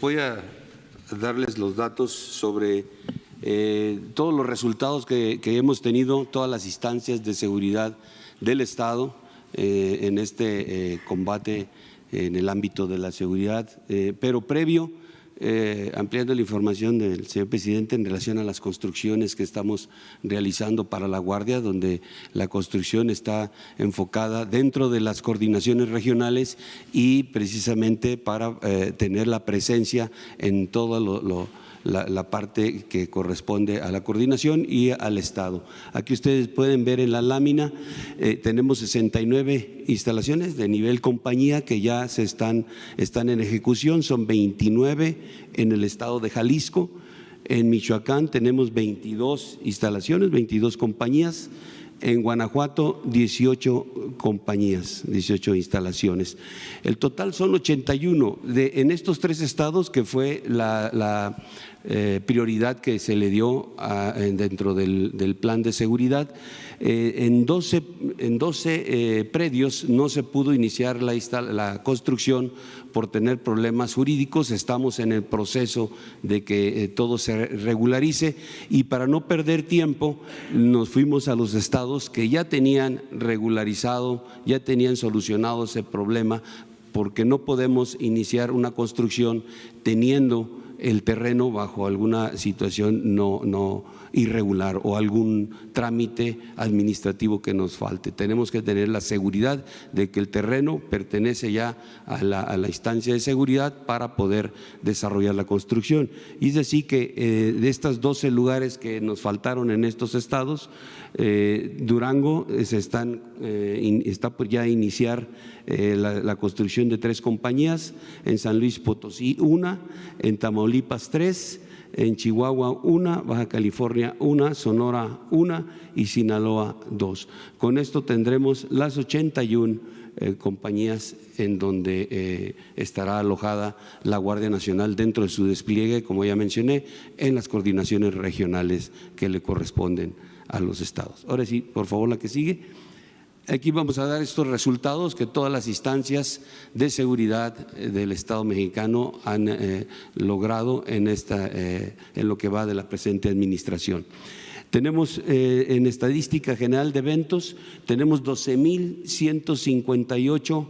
Voy a darles los datos sobre todos los resultados que hemos tenido, todas las instancias de seguridad del Estado en este combate en el ámbito de la seguridad, pero previo, ampliando la información del señor presidente en relación a las construcciones que estamos realizando para la Guardia, donde la construcción está enfocada dentro de las coordinaciones regionales y precisamente para tener la presencia en todo la parte que corresponde a la coordinación y al Estado. Aquí ustedes pueden ver en la lámina, tenemos 69 instalaciones de nivel compañía que ya están en ejecución, son 29 en el estado de Jalisco. En Michoacán tenemos 22 instalaciones, 22 compañías. En Guanajuato, 18 compañías, 18 instalaciones. El total son 81 en estos tres estados, que fue la prioridad que se le dio dentro del plan de seguridad. En 12 predios no se pudo iniciar la construcción por tener problemas jurídicos. Estamos en el proceso de que todo se regularice y para no perder tiempo nos fuimos a los estados que ya tenían regularizado, ya tenían solucionado ese problema, porque no podemos iniciar una construcción teniendo el terreno bajo alguna situación no irregular o algún trámite administrativo que nos falte. Tenemos que tener la seguridad de que el terreno pertenece ya a la instancia de seguridad para poder desarrollar la construcción. Y es decir que de estos 12 lugares que nos faltaron en estos estados, Durango está por ya iniciar la construcción de 3 compañías, en San Luis Potosí 1, en Tamaulipas 3, en Chihuahua 1, Baja California 1, Sonora 1 y Sinaloa 2. Con esto tendremos las 81 compañías en donde estará alojada la Guardia Nacional dentro de su despliegue, como ya mencioné, en las coordinaciones regionales que le corresponden a los estados. Ahora sí, por favor, la que sigue. Aquí vamos a dar estos resultados que todas las instancias de seguridad del Estado mexicano han logrado en lo que va de la presente administración. Tenemos en estadística general de eventos, tenemos 12,158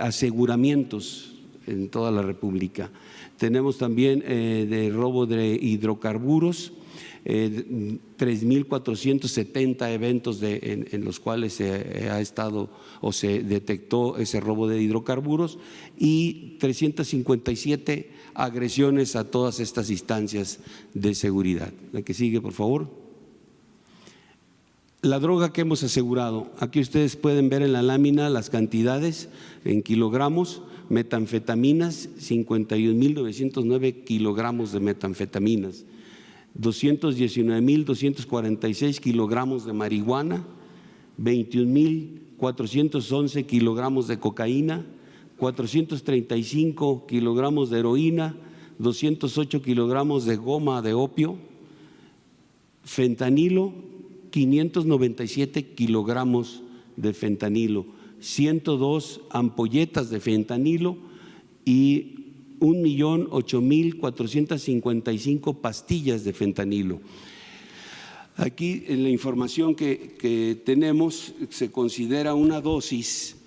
aseguramientos en toda la República. Tenemos también de robo de hidrocarburos, 3,470 eventos en los cuales se ha estado o se detectó ese robo de hidrocarburos y 357 agresiones a todas estas instancias de seguridad. La que sigue, por favor. La droga que hemos asegurado, aquí ustedes pueden ver en la lámina las cantidades en kilogramos. Metanfetaminas, 51,909 kilogramos de metanfetaminas. 219,246 kilogramos de marihuana, 21,411 kilogramos de cocaína, 435 kilogramos de heroína, 208 kilogramos de goma de opio, fentanilo, 597 kilogramos de fentanilo, 102 ampolletas de fentanilo y 1,008,455 pastillas de fentanilo. Aquí en la información que tenemos se considera una dosis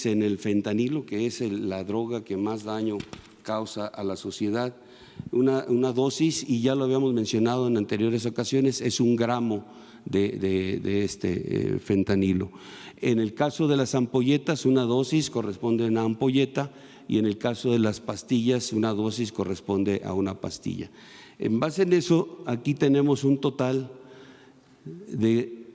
en el fentanilo, que es la droga que más daño causa a la sociedad. Una dosis, y ya lo habíamos mencionado en anteriores ocasiones, es 1 gramo de este fentanilo. En el caso de las ampolletas, una dosis corresponde a una ampolleta, y en el caso de las pastillas, una dosis corresponde a una pastilla. En base en eso, aquí tenemos un total de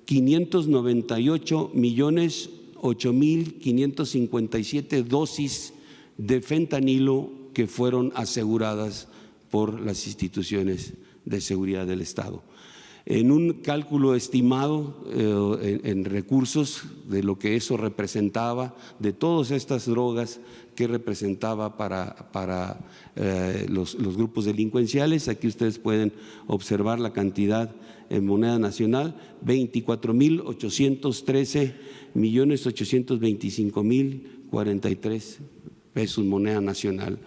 598,008,557 dosis de fentanilo que fueron aseguradas por las instituciones de seguridad del Estado. En un cálculo estimado en recursos de lo que eso representaba, de todas estas drogas que representaba para los grupos delincuenciales, aquí ustedes pueden observar la cantidad en moneda nacional: 24,813,825,043 pesos moneda nacional.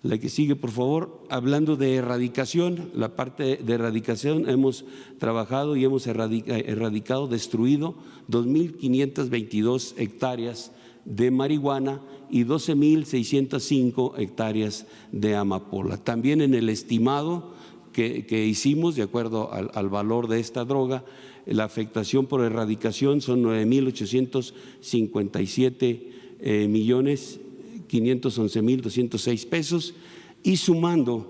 La que sigue, por favor. Hablando de erradicación, la parte de erradicación, hemos trabajado y hemos erradicado, destruido 2.522 hectáreas de marihuana y 12.605 hectáreas de amapola. También en el estimado que hicimos, de acuerdo al valor de esta droga, la afectación por erradicación son 9.857 millones 511.206 pesos, y sumando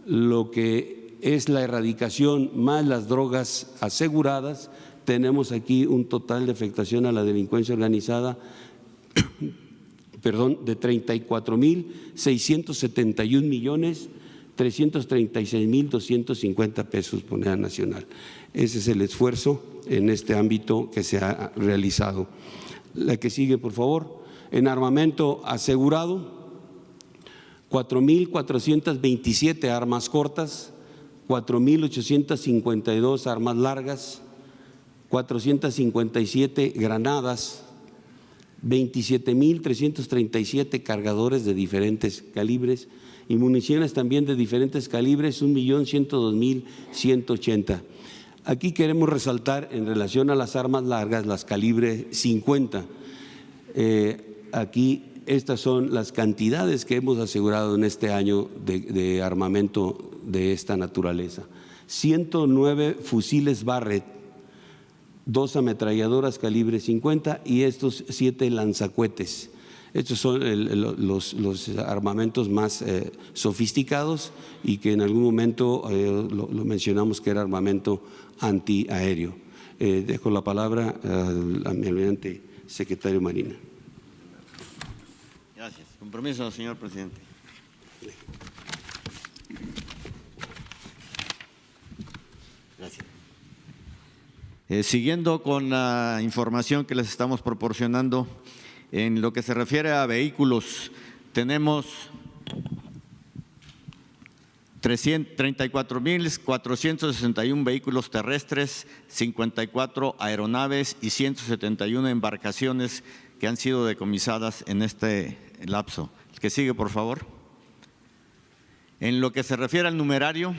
lo que es la erradicación más las drogas aseguradas, tenemos aquí un total de afectación a la delincuencia organizada de 34.671.336.250 pesos moneda nacional. Ese es el esfuerzo en este ámbito que se ha realizado. La que sigue, por favor. En armamento asegurado, 4.427 armas cortas, 4.852 armas largas, 457 granadas, 27.337 cargadores de diferentes calibres y municiones también de diferentes calibres, 1.102.180. Aquí queremos resaltar en relación a las armas largas, las calibre 50. Aquí estas son las cantidades que hemos asegurado en este año de armamento de esta naturaleza. 109 fusiles Barrett, 2 ametralladoras calibre 50 y estos 7 lanzacohetes. Estos son los armamentos más sofisticados y que en algún momento lo mencionamos que era armamento antiaéreo. Dejo la palabra a mi almirante secretario Marina. Gracias. Compromiso, señor presidente. Gracias. Siguiendo con la información que les estamos proporcionando, en lo que se refiere a vehículos, tenemos 34.461 vehículos terrestres, 54 aeronaves y 171 embarcaciones que han sido decomisadas en este lapso. El que sigue, por favor. En lo que se refiere al numerario,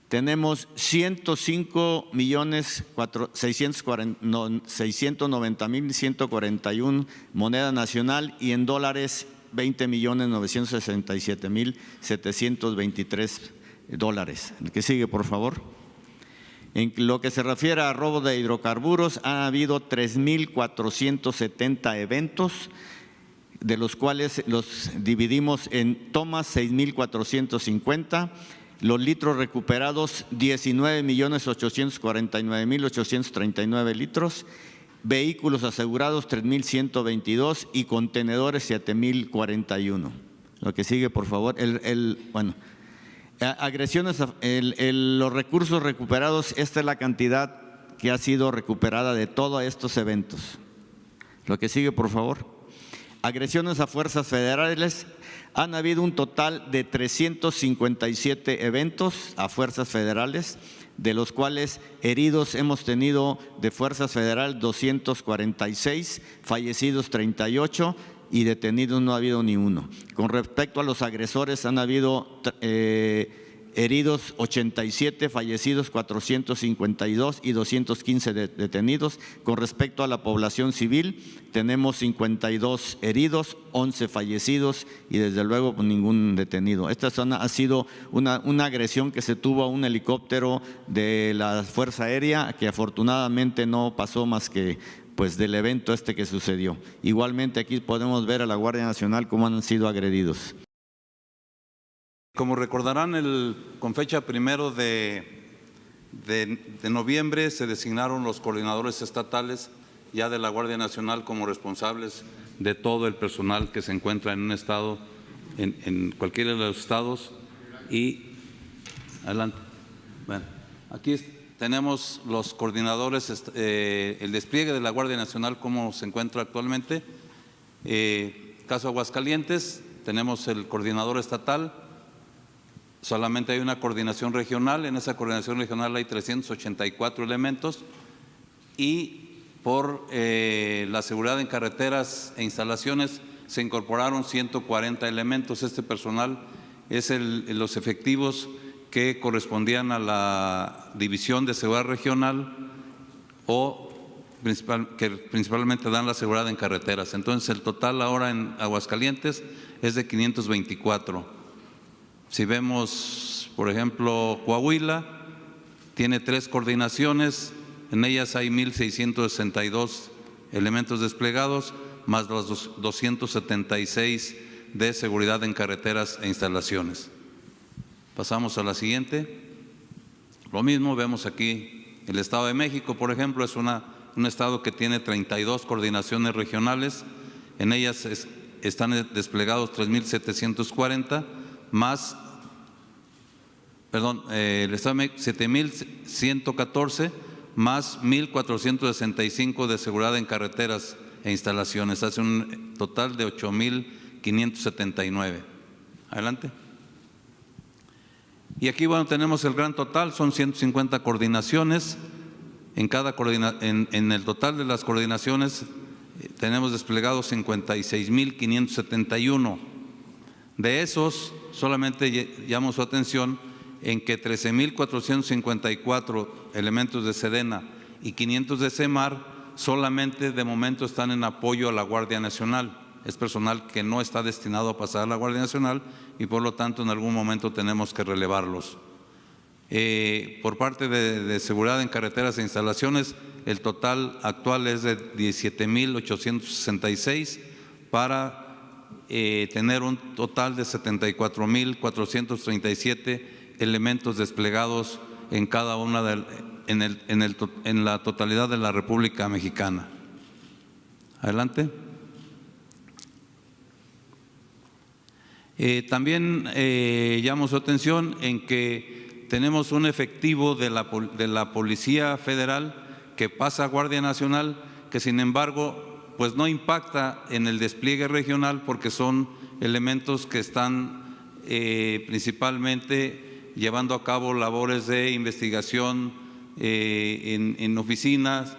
tenemos 105.690.141 moneda nacional y en dólares 20.967.723 dólares. El que sigue, por favor. En lo que se refiere a robo de hidrocarburos, ha habido 3.470 eventos, de los cuales los dividimos en tomas 6.450, los litros recuperados 19.849.839 litros, vehículos asegurados 3.122 y contenedores 7.041. Lo que sigue, por favor. Agresiones, los recursos recuperados, esta es la cantidad que ha sido recuperada de todos estos eventos. Lo que sigue, por favor. Agresiones a fuerzas federales, han habido un total de 357 eventos a fuerzas federales, de los cuales heridos hemos tenido de fuerzas federales 246, fallecidos 38 y detenidos no ha habido ni uno. Con respecto a los agresores, han habido heridos 87, fallecidos 452 y 215 detenidos. Con respecto a la población civil, tenemos 52 heridos, 11 fallecidos y desde luego ningún detenido. Esta zona ha sido una agresión que se tuvo a un helicóptero de la Fuerza Aérea, que afortunadamente no pasó más que del evento que sucedió. Igualmente aquí podemos ver a la Guardia Nacional cómo han sido agredidos. Como recordarán, con fecha 1 de noviembre se designaron los coordinadores estatales ya de la Guardia Nacional como responsables de todo el personal que se encuentra en un estado, en cualquiera de los estados. Y adelante. Bueno, aquí tenemos los coordinadores, el despliegue de la Guardia Nacional, cómo se encuentra actualmente. Caso Aguascalientes, tenemos el coordinador estatal. Solamente hay una coordinación regional, en esa coordinación regional hay 384 elementos y por la seguridad en carreteras e instalaciones se incorporaron 140 elementos. Este personal es los efectivos que correspondían a la División de Seguridad Regional o que principalmente dan la seguridad en carreteras. Entonces, el total ahora en Aguascalientes es de 524. Si vemos, por ejemplo, Coahuila, tiene 3 coordinaciones, en ellas hay 1,662 elementos desplegados, más los 276 de seguridad en carreteras e instalaciones. Pasamos a la siguiente. Lo mismo, vemos aquí el Estado de México, por ejemplo, es un estado que tiene 32 coordinaciones regionales, en ellas están desplegados 3,740, más, el Estado de México 7,114, más 1,465 de seguridad en carreteras e instalaciones, hace un total de 8,579. Adelante. Y aquí, bueno, tenemos el gran total, son 150 coordinaciones. En el total de las coordinaciones tenemos desplegados 56,571. De esos, solamente llamo su atención en que 13,454 elementos de Sedena y 500 de CEMAR solamente de momento están en apoyo a la Guardia Nacional. Es personal que no está destinado a pasar a la Guardia Nacional y por lo tanto en algún momento tenemos que relevarlos. Por parte de seguridad en carreteras e instalaciones, el total actual es de 17,866 para tener un total de 74,437 elementos desplegados en cada una en la totalidad de la República Mexicana. Adelante. También llamo su atención en que tenemos un efectivo de la Policía Federal que pasa a Guardia Nacional, que sin embargo pues no impacta en el despliegue regional porque son elementos que están principalmente llevando a cabo labores de investigación en oficinas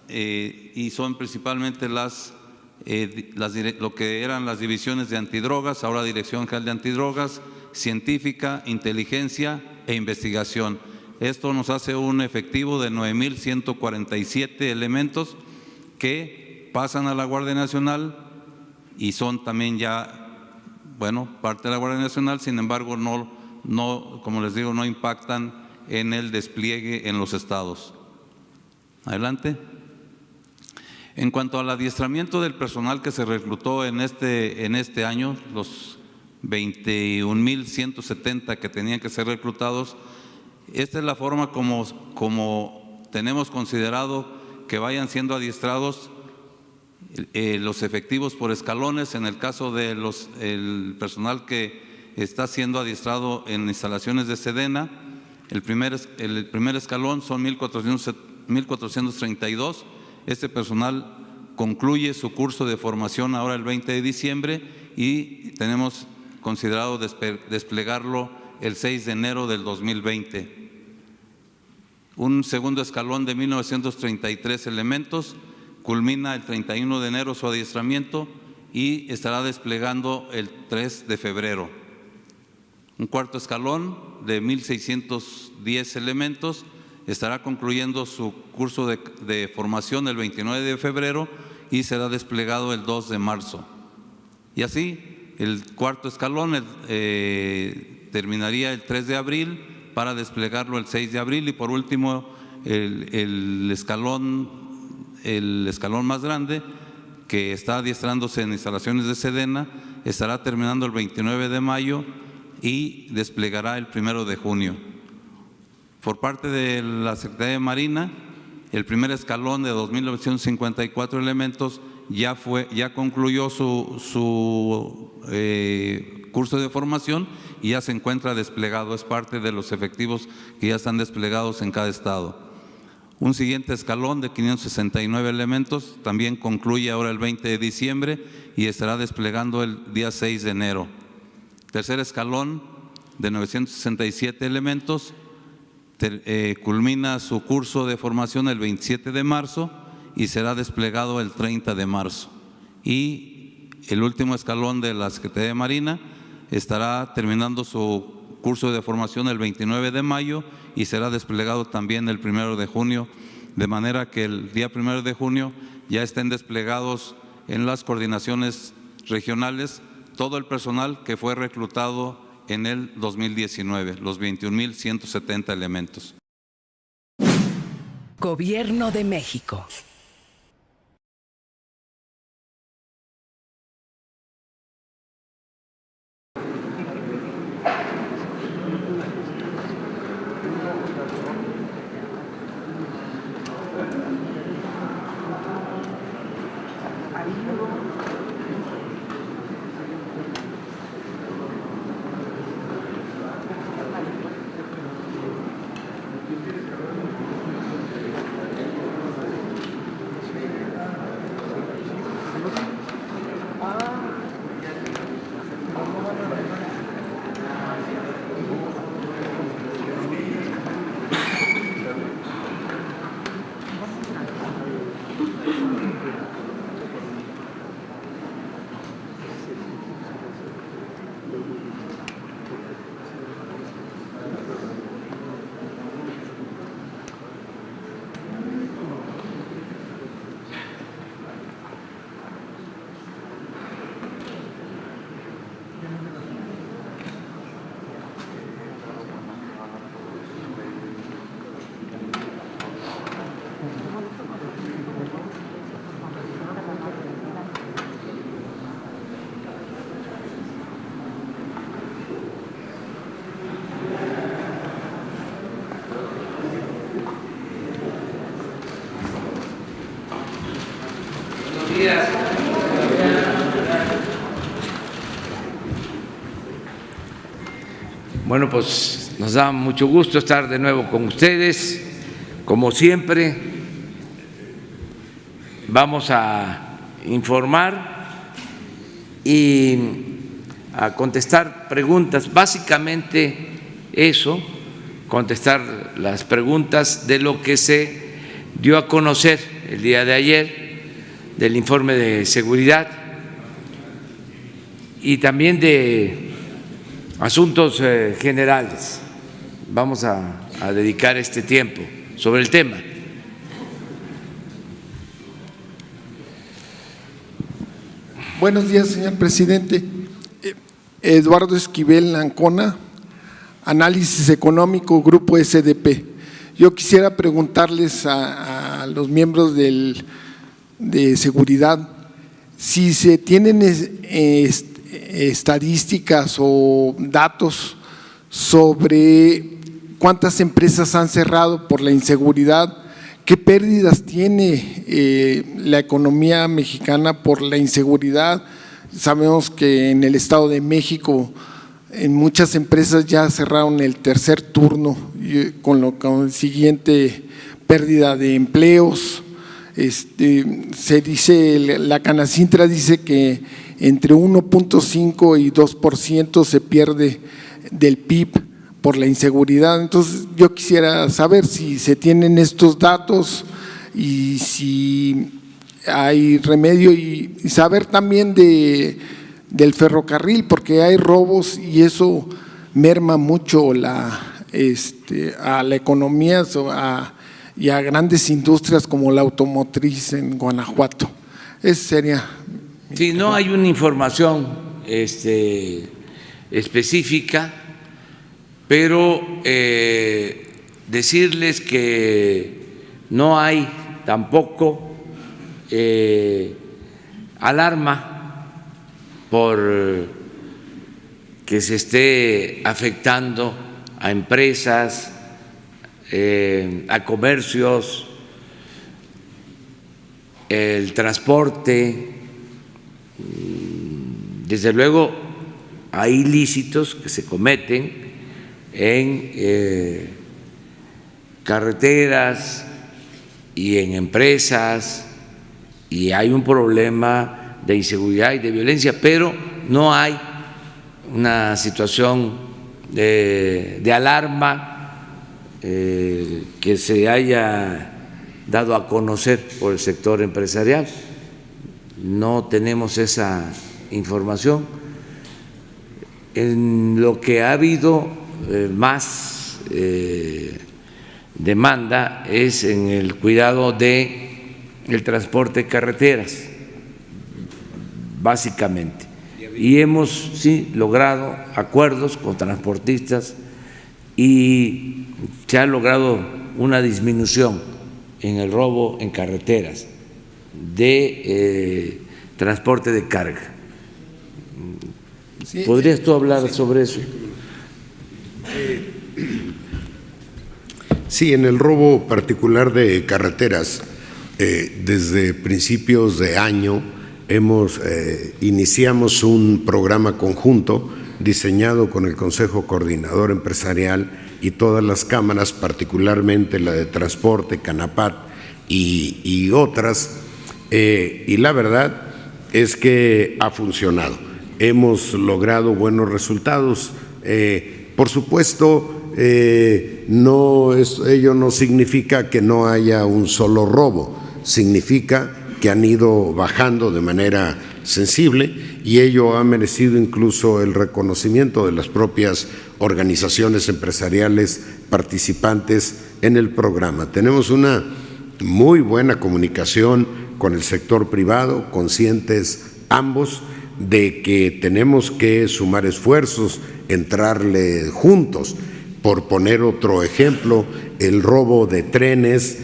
y son principalmente lo que eran las divisiones de antidrogas, ahora Dirección General de Antidrogas, científica, inteligencia e investigación. Esto nos hace un efectivo de 9,147 elementos que pasan a la Guardia Nacional y son también ya, bueno, parte de la Guardia Nacional, sin embargo, no, como les digo, no impactan en el despliegue en los estados. Adelante. En cuanto al adiestramiento del personal que se reclutó en este año, los 21,170 que tenían que ser reclutados, esta es la forma como tenemos considerado que vayan siendo adiestrados los efectivos por escalones. En el caso de el personal que está siendo adiestrado en instalaciones de Sedena, el primer escalón son 1,432. Este personal concluye su curso de formación ahora el 20 de diciembre y tenemos considerado desplegarlo el 6 de enero del 2020. Un segundo escalón de 1,933 elementos culmina el 31 de enero su adiestramiento y estará desplegando el 3 de febrero. Un cuarto escalón de 1,610 elementos estará concluyendo su curso de formación el 29 de febrero y será desplegado el 2 de marzo. Y así, el cuarto escalón terminaría el 3 de abril para desplegarlo el 6 de abril y por último el escalón más grande que está adiestrándose en instalaciones de Sedena estará terminando el 29 de mayo y desplegará el 1 de junio. Por parte de la Secretaría de Marina, el primer escalón de 2,954 elementos ya concluyó su curso de formación y ya se encuentra desplegado, es parte de los efectivos que ya están desplegados en cada estado. Un siguiente escalón de 569 elementos también concluye ahora el 20 de diciembre y estará desplegando el día 6 de enero. Tercer escalón de 967 elementos culmina su curso de formación el 27 de marzo y será desplegado el 30 de marzo. Y el último escalón de la Secretaría de Marina estará terminando su curso de formación el 29 de mayo y será desplegado también el 1 de junio, de manera que el día 1 de junio ya estén desplegados en las coordinaciones regionales todo el personal que fue reclutado en el 2019, los 21,170 elementos. Gobierno de México. Bueno, pues nos da mucho gusto estar de nuevo con ustedes. Como siempre, vamos a informar y a contestar preguntas. Básicamente eso, contestar las preguntas de lo que se dio a conocer el día de ayer, del informe de seguridad y también de asuntos generales. Vamos a dedicar este tiempo sobre el tema. Buenos días, señor presidente. Eduardo Esquivel Ancona, Análisis Económico, Grupo SDP. Yo quisiera preguntarles a los miembros de seguridad si se tienen estadísticas o datos sobre cuántas empresas han cerrado por la inseguridad, qué pérdidas tiene la economía mexicana por la inseguridad. Sabemos que en el Estado de México en muchas empresas ya cerraron el tercer turno con lo consiguiente pérdida de empleos. Se dice, la Canacintra dice que entre 1.5 y 2% se pierde del PIB por la inseguridad. Entonces yo quisiera saber si se tienen estos datos y si hay remedio, y saber también del ferrocarril, porque hay robos y eso merma mucho a la economía y a grandes industrias como la automotriz en Guanajuato. Esa sería. Sí, no hay una información específica, pero decirles que no hay tampoco alarma por que se esté afectando a empresas, a comercios, el transporte. Desde luego hay ilícitos que se cometen en carreteras y en empresas, y hay un problema de inseguridad y de violencia, pero no hay una situación de alarma que se haya dado a conocer por el sector empresarial. No tenemos esa información. En lo que ha habido más demanda es en el cuidado de el transporte de carreteras, básicamente. Y hemos, sí, logrado acuerdos con transportistas y se ha logrado una disminución en el robo en carreteras de transporte de carga. Sí, ¿Podrías tú hablar sobre eso? Sí, en el robo particular de carreteras, desde principios de año iniciamos un programa conjunto diseñado con el Consejo Coordinador Empresarial y todas las cámaras, particularmente la de Transporte, Canapat y otras, y la verdad es que ha funcionado. Hemos logrado buenos resultados. Por supuesto, ello no significa que no haya un solo robo, significa que han ido bajando de manera sensible y ello ha merecido incluso el reconocimiento de las propias organizaciones empresariales participantes en el programa. Tenemos una muy buena comunicación con el sector privado, conscientes ambos de que tenemos que sumar esfuerzos, entrarle juntos. Por poner otro ejemplo, el robo de trenes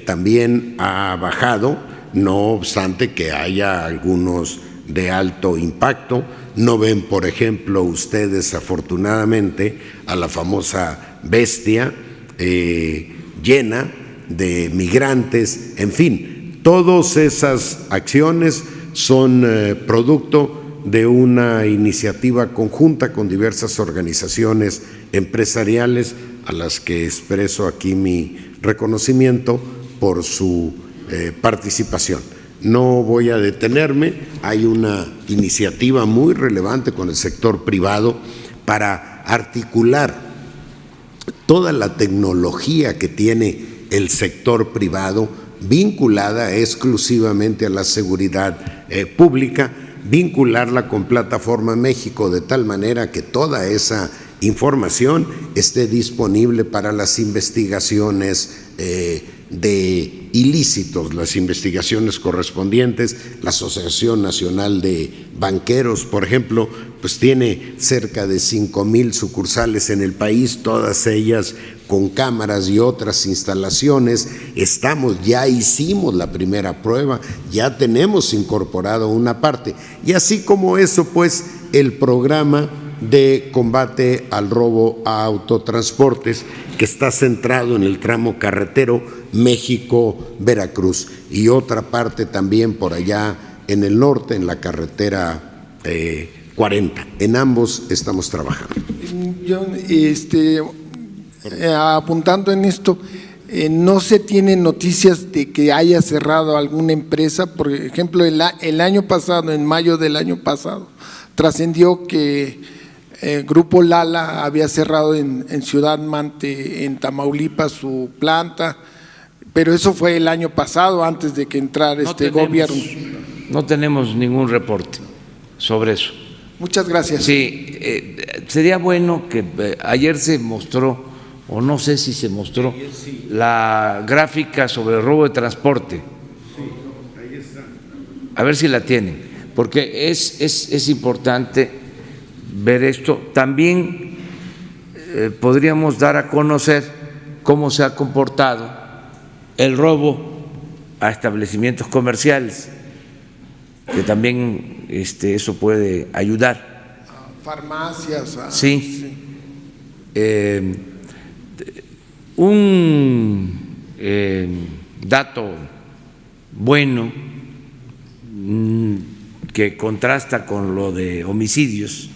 también ha bajado, no obstante que haya algunos de alto impacto. No ven, por ejemplo, ustedes afortunadamente a la famosa Bestia llena de migrantes, en fin, todas esas acciones son producto de una iniciativa conjunta con diversas organizaciones empresariales a las que expreso aquí mi reconocimiento por su participación. No voy a detenerme, hay una iniciativa muy relevante con el sector privado para articular toda la tecnología que tiene el sector privado vinculada exclusivamente a la seguridad pública, vincularla con Plataforma México de tal manera que toda esa información esté disponible para las investigaciones de ilícitos, las investigaciones correspondientes. La Asociación Nacional de Banqueros, por ejemplo, pues tiene cerca de 5,000 sucursales en el país, todas ellas con cámaras y otras instalaciones. Ya hicimos la primera prueba, ya tenemos incorporado una parte. Y así como eso, pues el programa de combate al robo a autotransportes, que está centrado en el tramo carretero México-Veracruz, y otra parte también por allá en el norte, en la carretera 40. En ambos estamos trabajando. Yo, apuntando en esto, no se tienen noticias de que haya cerrado alguna empresa. Por ejemplo, el año pasado, en mayo del año pasado, trascendió que Grupo Lala había cerrado en Ciudad Mante, en Tamaulipas, su planta, pero eso fue el año pasado, antes de que entrara gobierno. No tenemos ningún reporte sobre eso. Muchas gracias. Sí, sería bueno que ayer se mostró, o no sé si se mostró, la gráfica sobre el robo de transporte. Ahí está. A ver si la tienen, porque es importante ver esto. También podríamos dar a conocer cómo se ha comportado el robo a establecimientos comerciales, que también eso puede ayudar. Farmacias. Sí. Un dato bueno que contrasta con lo de homicidios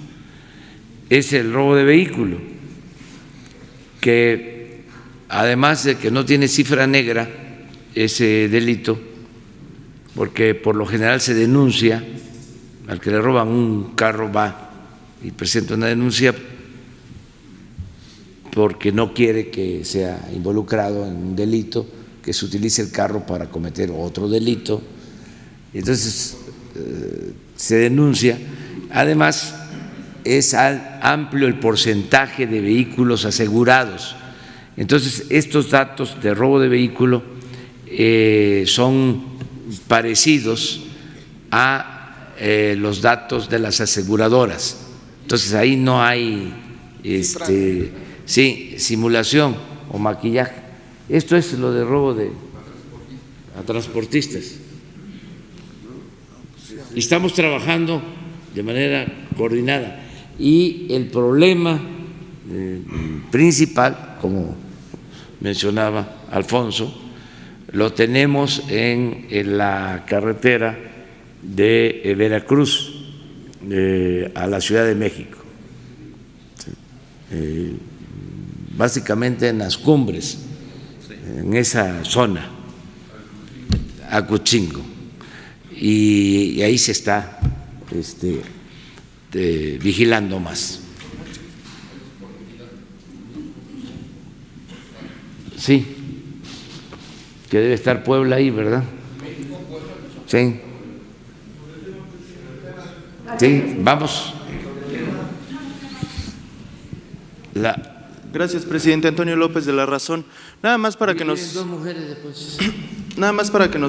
es el robo de vehículo, que además de que no tiene cifra negra ese delito, porque por lo general se denuncia, al que le roban un carro va y presenta una denuncia porque no quiere que sea involucrado en un delito, que se utilice el carro para cometer otro delito. Entonces se denuncia. Además, es amplio el porcentaje de vehículos asegurados. Entonces, estos datos de robo de vehículo son parecidos a los datos de las aseguradoras. Entonces, ahí no hay simulación o maquillaje. Esto es lo de robo a transportistas. Estamos trabajando de manera coordinada y el problema principal, como mencionaba Alfonso, lo tenemos en la carretera de Veracruz a la Ciudad de México, básicamente en las cumbres, en esa zona, Acutzingo, y ahí se está vigilando más. Sí, que debe estar Puebla ahí, ¿verdad? Sí. Sí, vamos. Gracias, presidente. Antonio López de La Razón. Nada más para que nos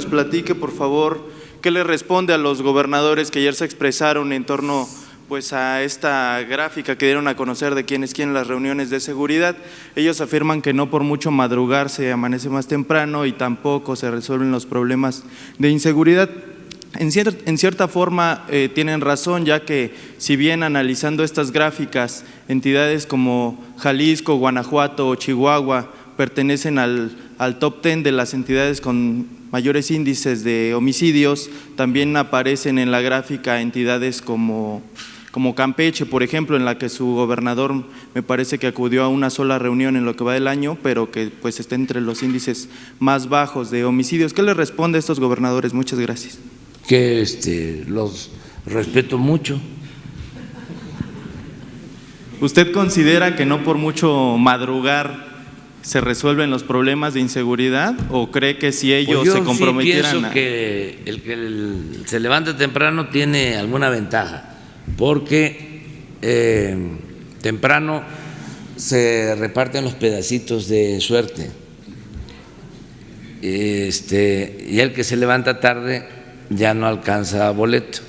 platique, por favor, qué le responde a los gobernadores que ayer se expresaron en torno pues a esta gráfica que dieron a conocer de quién es quién en las reuniones de seguridad. Ellos afirman que no por mucho madrugar se amanece más temprano y tampoco se resuelven los problemas de inseguridad. En cierta forma tienen razón, ya que si bien analizando estas gráficas, entidades como Jalisco, Guanajuato o Chihuahua pertenecen al top 10 de las entidades con mayores índices de homicidios, también aparecen en la gráfica entidades como Campeche, por ejemplo, en la que su gobernador me parece que acudió a una sola reunión en lo que va del año, pero que pues está entre los índices más bajos de homicidios. ¿Qué le responde a estos gobernadores? Muchas gracias. Que los respeto mucho. ¿Usted considera que no por mucho madrugar se resuelven los problemas de inseguridad o cree que si ellos se comprometieran? Sí pienso que el que se levanta temprano tiene alguna ventaja, porque temprano se reparten los pedacitos de suerte, y el que se levanta tarde ya no alcanza boleto.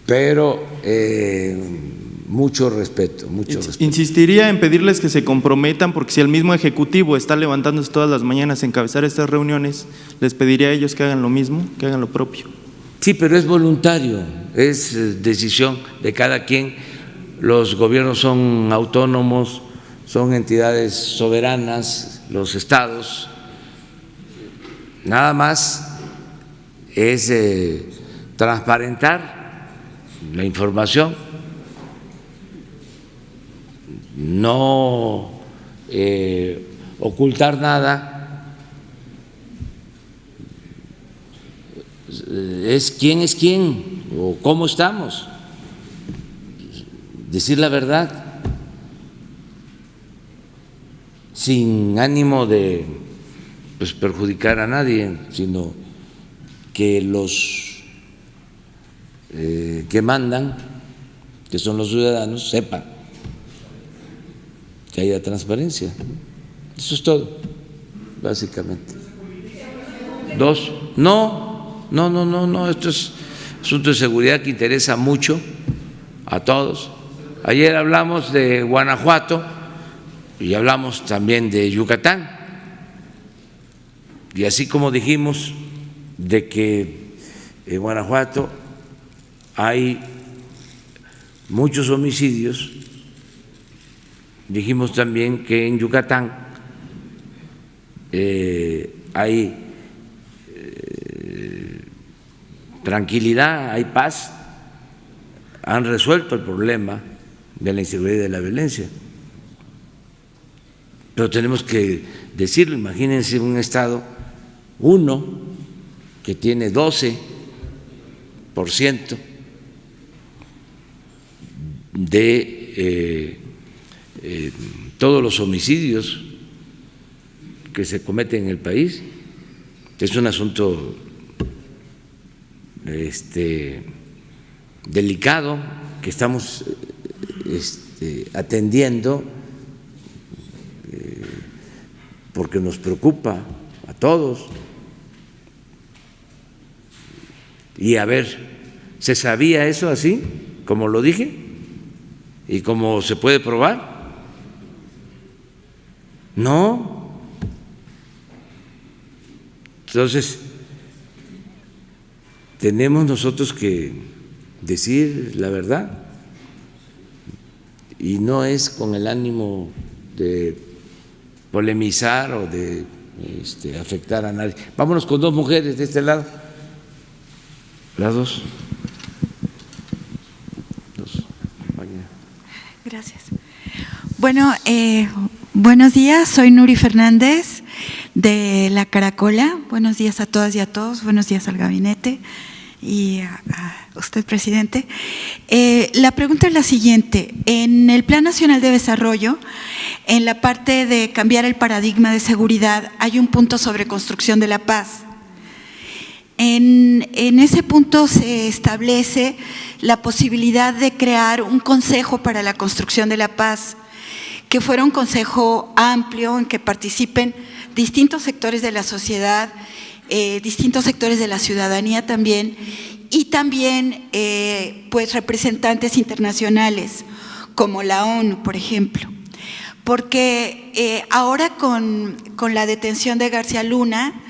Pero mucho respeto, mucho respeto. Insistiría en pedirles que se comprometan, porque si el mismo Ejecutivo está levantándose todas las mañanas a encabezar estas reuniones, les pediría a ellos que hagan lo mismo, que hagan lo propio. Sí, pero es voluntario, es decisión de cada quien. Los gobiernos son autónomos, son entidades soberanas, los estados. Nada más es transparentar la información, no ocultar nada, es quién o cómo estamos, decir la verdad sin ánimo de perjudicar a nadie, sino que los que mandan, que son los ciudadanos, sepan que haya transparencia. Eso es todo, básicamente. Dos, no, esto es asunto de seguridad que interesa mucho a todos. Ayer hablamos de Guanajuato y hablamos también de Yucatán. Y así como dijimos de que en Guanajuato hay muchos homicidios, dijimos también que en Yucatán hay tranquilidad, hay paz, han resuelto el problema de la inseguridad y de la violencia. Pero tenemos que decirlo, imagínense un estado, uno que tiene 12% de todos los homicidios que se cometen en el país. Es un asunto delicado que estamos atendiendo porque nos preocupa a todos. Y a ver, ¿se sabía eso así, como lo dije? ¿Y cómo se puede probar? No. Entonces, tenemos nosotros que decir la verdad, y no es con el ánimo de polemizar o de afectar a nadie. Vámonos con dos mujeres de este lado. Las dos. Gracias. Bueno, buenos días, soy Nuri Fernández de La Caracola. Buenos días a todas y a todos, buenos días al gabinete y a usted, presidente. La pregunta es la siguiente: en el Plan Nacional de Desarrollo, en la parte de cambiar el paradigma de seguridad, hay un punto sobre construcción de la paz. En ese punto se establece la posibilidad de crear un consejo para la construcción de la paz, que fuera un consejo amplio en que participen distintos sectores de la sociedad, distintos sectores de la ciudadanía también, y también pues representantes internacionales como la ONU, por ejemplo. Porque ahora con la detención de García Luna,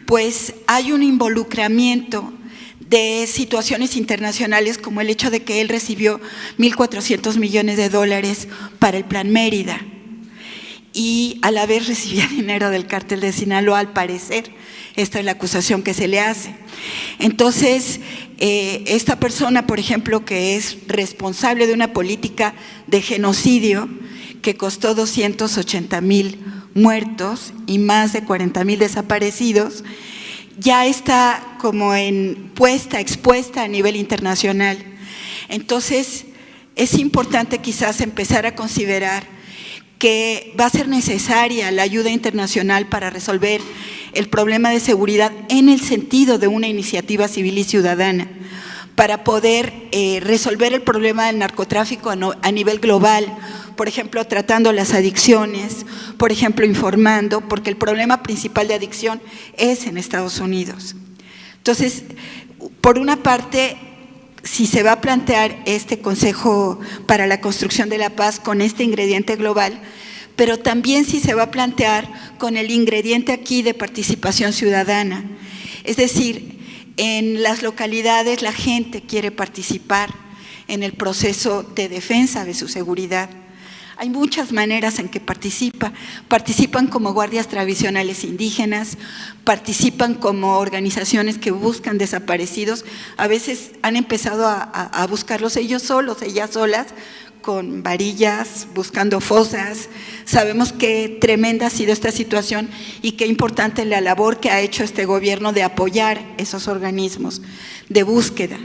pues hay un involucramiento de situaciones internacionales, como el hecho de que él recibió 1.400 millones de dólares para el Plan Mérida y a la vez recibía dinero del cártel de Sinaloa, al parecer. Esta es la acusación que se le hace. Entonces, esta persona, por ejemplo, que es responsable de una política de genocidio que costó 280,000 muertos y más de 40,000 desaparecidos, ya está como expuesta a nivel internacional. Entonces, es importante quizás empezar a considerar que va a ser necesaria la ayuda internacional para resolver el problema de seguridad en el sentido de una iniciativa civil y ciudadana, para poder resolver el problema del narcotráfico a nivel global, por ejemplo, tratando las adicciones, por ejemplo, informando, porque el problema principal de adicción es en Estados Unidos. Entonces, por una parte, si se va a plantear este Consejo para la Construcción de la Paz con este ingrediente global, pero también si se va a plantear con el ingrediente aquí de participación ciudadana. Es decir, en las localidades la gente quiere participar en el proceso de defensa de su seguridad. Hay muchas maneras en que participan como guardias tradicionales indígenas, participan como organizaciones que buscan desaparecidos, a veces han empezado a buscarlos ellos solos, ellas solas, con varillas, buscando fosas. Sabemos qué tremenda ha sido esta situación y qué importante la labor que ha hecho este gobierno de apoyar esos organismos de búsqueda.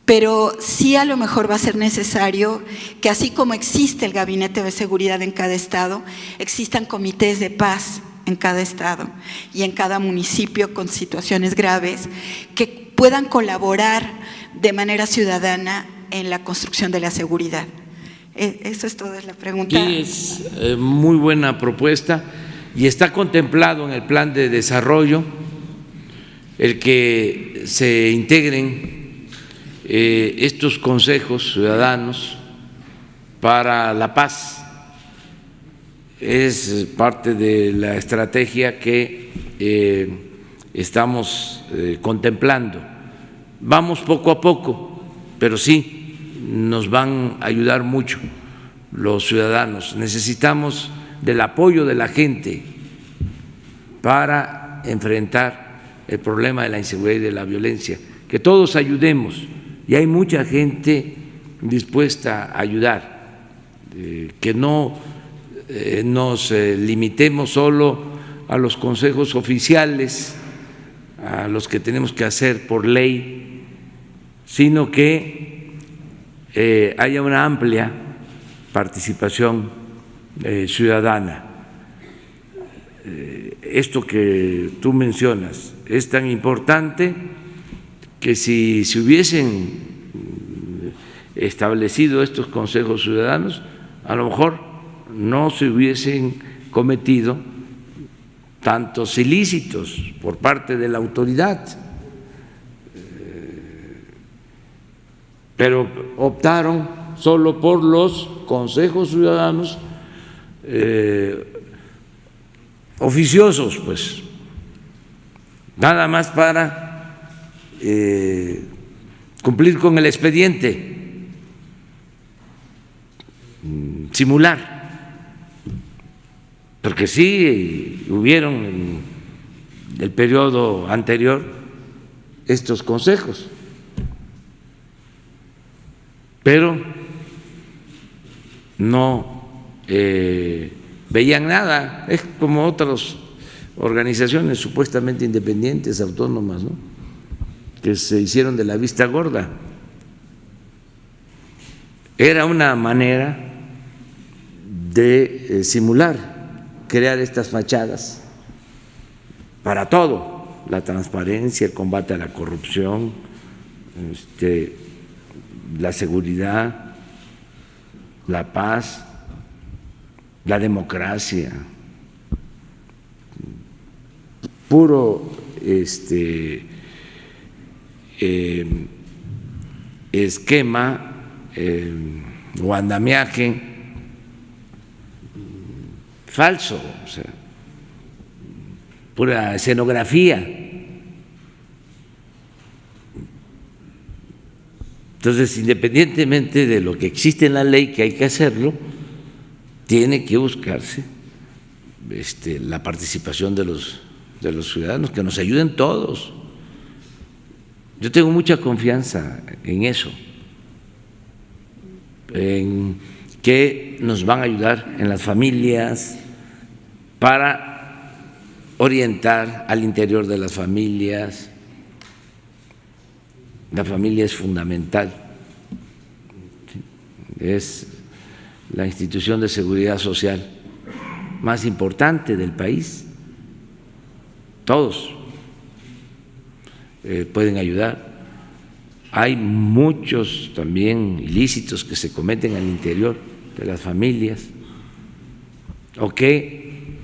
Pero sí, a lo mejor va a ser necesario que, así como existe el Gabinete de Seguridad en cada estado, existan comités de paz en cada estado y en cada municipio con situaciones graves que puedan colaborar de manera ciudadana en la construcción de la seguridad. Eso es toda la pregunta. Sí, es muy buena propuesta y está contemplado en el plan de desarrollo el que se integren estos consejos ciudadanos para la paz. Es parte de la estrategia que estamos contemplando. Vamos poco a poco, pero sí nos van a ayudar mucho los ciudadanos. Necesitamos del apoyo de la gente para enfrentar el problema de la inseguridad y de la violencia. Que todos ayudemos, y hay mucha gente dispuesta a ayudar, que no nos limitemos solo a los consejos oficiales, a los que tenemos que hacer por ley, sino que haya una amplia participación ciudadana. Esto que tú mencionas es tan importante que si se hubiesen establecido estos consejos ciudadanos, a lo mejor no se hubiesen cometido tantos ilícitos por parte de la autoridad, pero optaron solo por los consejos ciudadanos oficiosos, pues, nada más para cumplir con el expediente, simular, porque sí hubieron en el periodo anterior estos consejos, pero no veían nada. Es como otras organizaciones supuestamente independientes, autónomas, ¿no?, que se hicieron de la vista gorda. Era una manera de simular, crear estas fachadas para todo: la transparencia, el combate a la corrupción, la seguridad, la paz, la democracia, puro esquema o andamiaje falso, o sea, pura escenografía. Entonces, independientemente de lo que existe en la ley, que hay que hacerlo, tiene que buscarse la participación de los ciudadanos, que nos ayuden todos. Yo tengo mucha confianza en eso, en que nos van a ayudar en las familias para orientar al interior de las familias. La familia es fundamental, es la institución de seguridad social más importante del país. Todos pueden ayudar. Hay muchos también ilícitos que se cometen al interior de las familias o que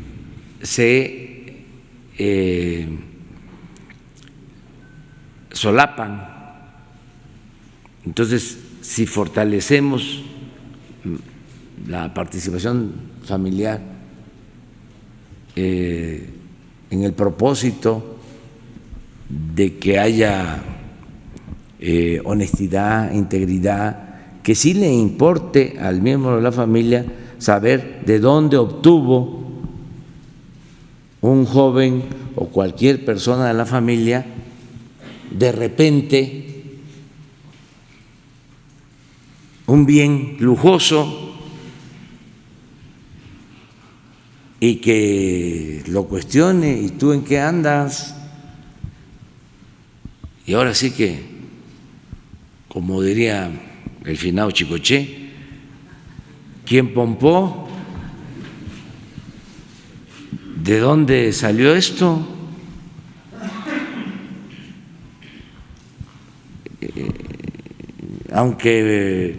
se solapan. Entonces, si fortalecemos la participación familiar en el propósito de que haya honestidad, integridad, que sí le importe al miembro de la familia saber de dónde obtuvo un joven o cualquier persona de la familia de repente un bien lujoso, y que lo cuestione: ¿y tú en qué andas? Y ahora sí que, como diría el finado Chicoché, ¿quién pompó? ¿De dónde salió esto? Aunque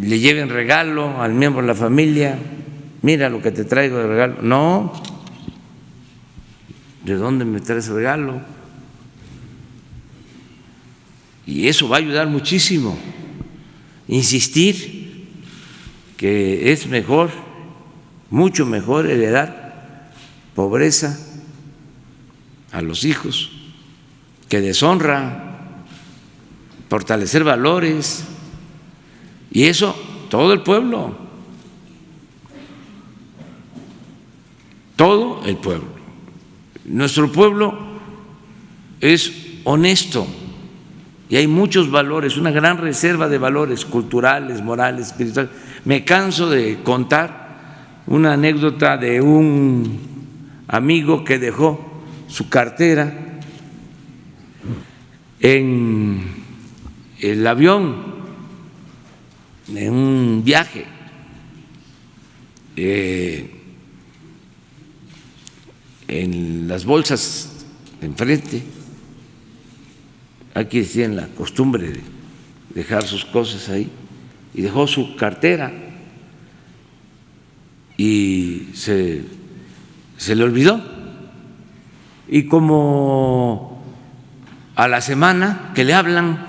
le lleven regalo al miembro de la familia, mira lo que te traigo de regalo. No, ¿de dónde me traes regalo? Y eso va a ayudar muchísimo. Insistir que es mejor, mucho mejor heredar pobreza a los hijos que deshonra, fortalecer valores, y eso todo el pueblo, todo el pueblo. Nuestro pueblo es honesto y hay muchos valores, una gran reserva de valores culturales, morales, espirituales. Me canso de contar una anécdota de un amigo que dejó su cartera en el avión, en un viaje, en las bolsas enfrente aquí tienen la costumbre de dejar sus cosas ahí, y dejó su cartera y se le olvidó. Y como a la semana que le hablan,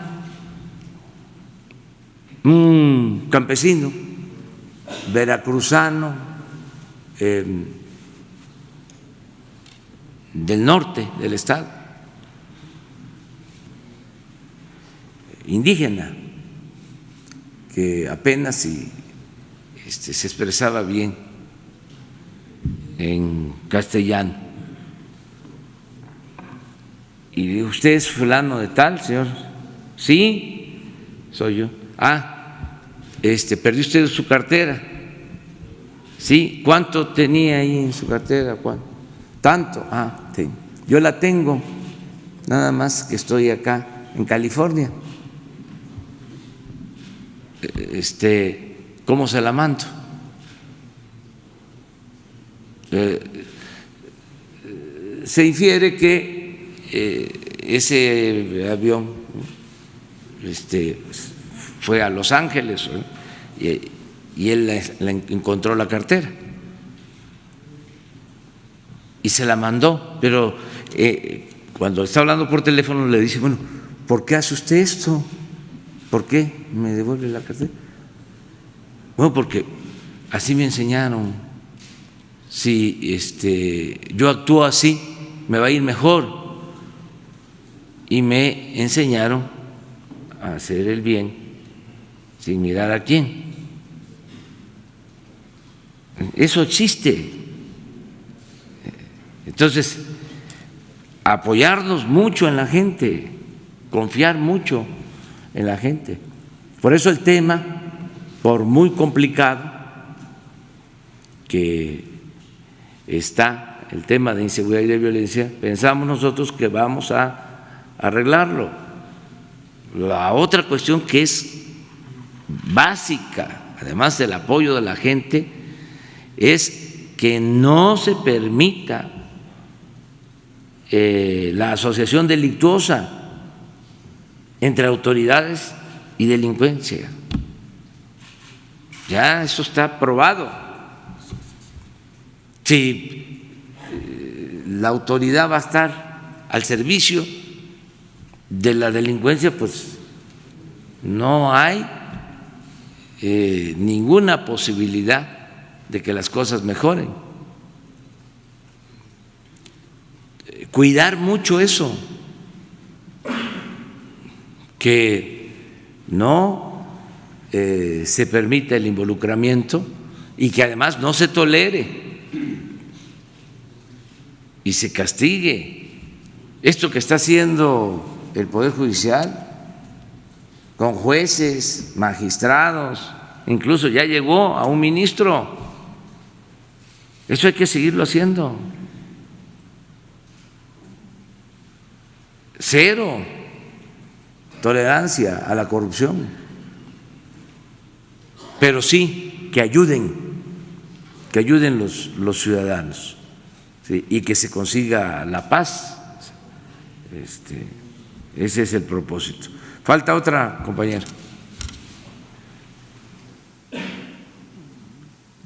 un campesino veracruzano del norte del estado, indígena, que apenas se expresaba bien en castellano. Y digo, ¿usted es fulano de tal, señor? Sí, soy yo. ¿Perdió usted su cartera? Sí. ¿Cuánto tenía ahí en su cartera? ¿Cuánto? Tanto. Sí. Yo la tengo, nada más que estoy acá en California. ¿Cómo se la mando? Se infiere que ese avión fue a Los Ángeles y él encontró la cartera y se la mandó, pero cuando está hablando por teléfono le dice, bueno, ¿por qué hace usted esto? ¿Por qué me devuelve la cartera? Bueno, porque así me enseñaron. Si yo actúo así, me va a ir mejor. Y me enseñaron a hacer el bien sin mirar a quién. Eso existe. Entonces, apoyarnos mucho en la gente, confiar mucho en la gente. Por eso el tema, por muy complicado que está el tema de inseguridad y de violencia, pensamos nosotros que vamos a arreglarlo. La otra cuestión que es básica, además del apoyo de la gente, es que no se permita la asociación delictuosa entre autoridades y delincuencia. Ya eso está probado. Si la autoridad va a estar al servicio de la delincuencia, pues no hay ninguna posibilidad de que las cosas mejoren. Cuidar mucho eso, que no se permita el involucramiento y que además no se tolere y se castigue. Esto que está haciendo el Poder Judicial con jueces, magistrados, incluso ya llegó a un ministro, eso hay que seguirlo haciendo. Cero tolerancia a la corrupción, pero sí que ayuden los ciudadanos, ¿sí? Y que se consiga la paz. Ese es el propósito. Falta otra compañera.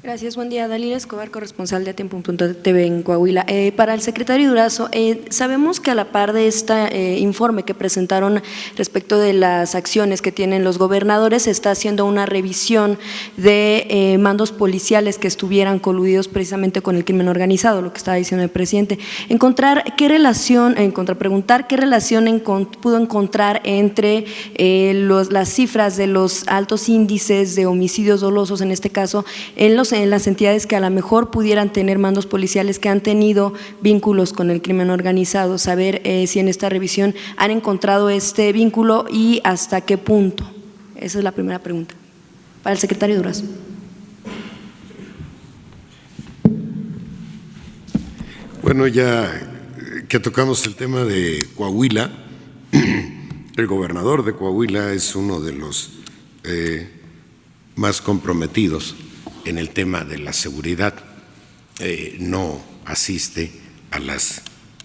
Gracias, buen día. Dalila Escobar, corresponsal de Tiempo.tv en Coahuila. Para el secretario Durazo, sabemos que a la par de este informe que presentaron respecto de las acciones que tienen los gobernadores, se está haciendo una revisión de mandos policiales que estuvieran coludidos precisamente con el crimen organizado, lo que estaba diciendo el presidente. Preguntar qué relación pudo encontrar entre las cifras de los altos índices de homicidios dolosos, en este caso, en las entidades que a lo mejor pudieran tener mandos policiales que han tenido vínculos con el crimen organizado, saber si en esta revisión han encontrado este vínculo y hasta qué punto. Esa es la primera pregunta. Para el secretario Durazo. Bueno, ya que tocamos el tema de Coahuila, el gobernador de Coahuila es uno de los más comprometidos en el tema de la seguridad. No asiste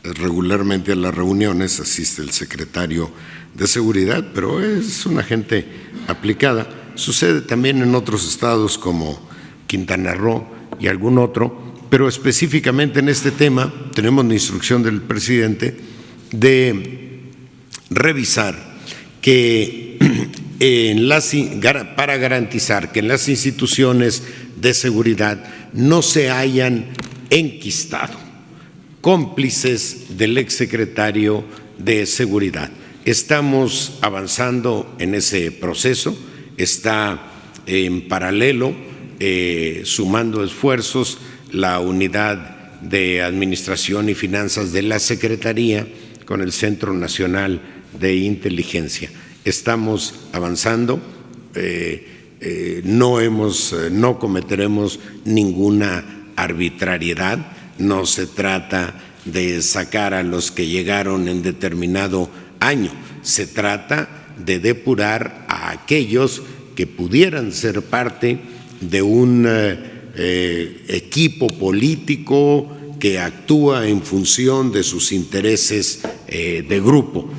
regularmente a las reuniones, asiste el secretario de seguridad, pero es una gente aplicada. Sucede también en otros estados como Quintana Roo y algún otro, pero específicamente en este tema tenemos la instrucción del presidente de revisar que para garantizar que en las instituciones de seguridad no se hayan enquistado cómplices del exsecretario de Seguridad. Estamos avanzando en ese proceso, está en paralelo, sumando esfuerzos, la unidad de Administración y Finanzas de la Secretaría con el Centro Nacional de Inteligencia. Estamos avanzando, no cometeremos ninguna arbitrariedad, no se trata de sacar a los que llegaron en determinado año, se trata de depurar a aquellos que pudieran ser parte de un equipo político que actúa en función de sus intereses de grupo.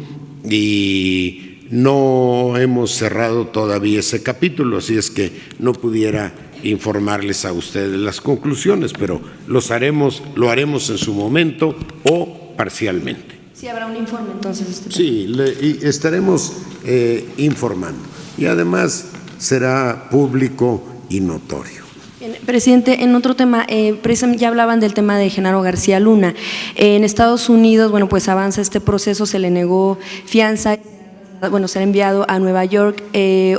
Y no hemos cerrado todavía ese capítulo, así es que no pudiera informarles a ustedes las conclusiones, pero lo haremos en su momento o parcialmente. Sí, habrá un informe entonces. Sí, y estaremos informando. Y además será público y notorio. Bien, presidente, en otro tema, precisamente ya hablaban del tema de Genaro García Luna. En Estados Unidos, bueno, pues avanza este proceso, se le negó fianza. Bueno, será enviado a Nueva York.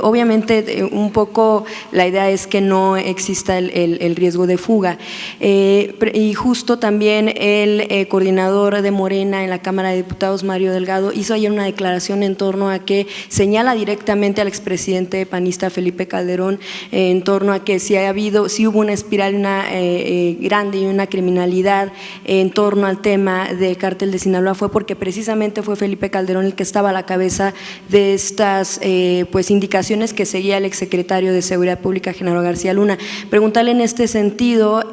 Obviamente, un poco la idea es que no exista el riesgo de fuga. Y justo también el coordinador de Morena en la Cámara de Diputados, Mario Delgado, hizo ayer una declaración en torno a que señala directamente al expresidente panista Felipe Calderón en torno a que si hubo una espiral grande y una criminalidad en torno al tema del cártel de Sinaloa, fue porque precisamente fue Felipe Calderón el que estaba a la cabeza de estas pues indicaciones que seguía el exsecretario de Seguridad Pública, Genaro García Luna. Preguntarle en este sentido,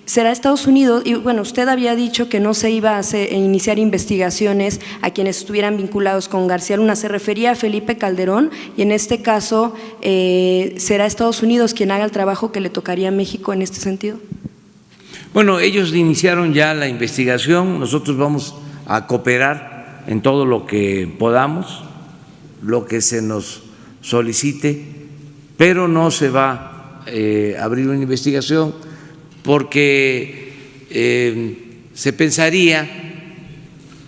¿será Estados Unidos? Y bueno, usted había dicho que no se iba a iniciar investigaciones a quienes estuvieran vinculados con García Luna, se refería a Felipe Calderón, y en este caso, ¿será Estados Unidos quien haga el trabajo que le tocaría a México en este sentido? Bueno, ellos iniciaron ya la investigación, nosotros vamos a cooperar en todo lo que podamos, lo que se nos solicite, pero no se va a abrir una investigación porque se pensaría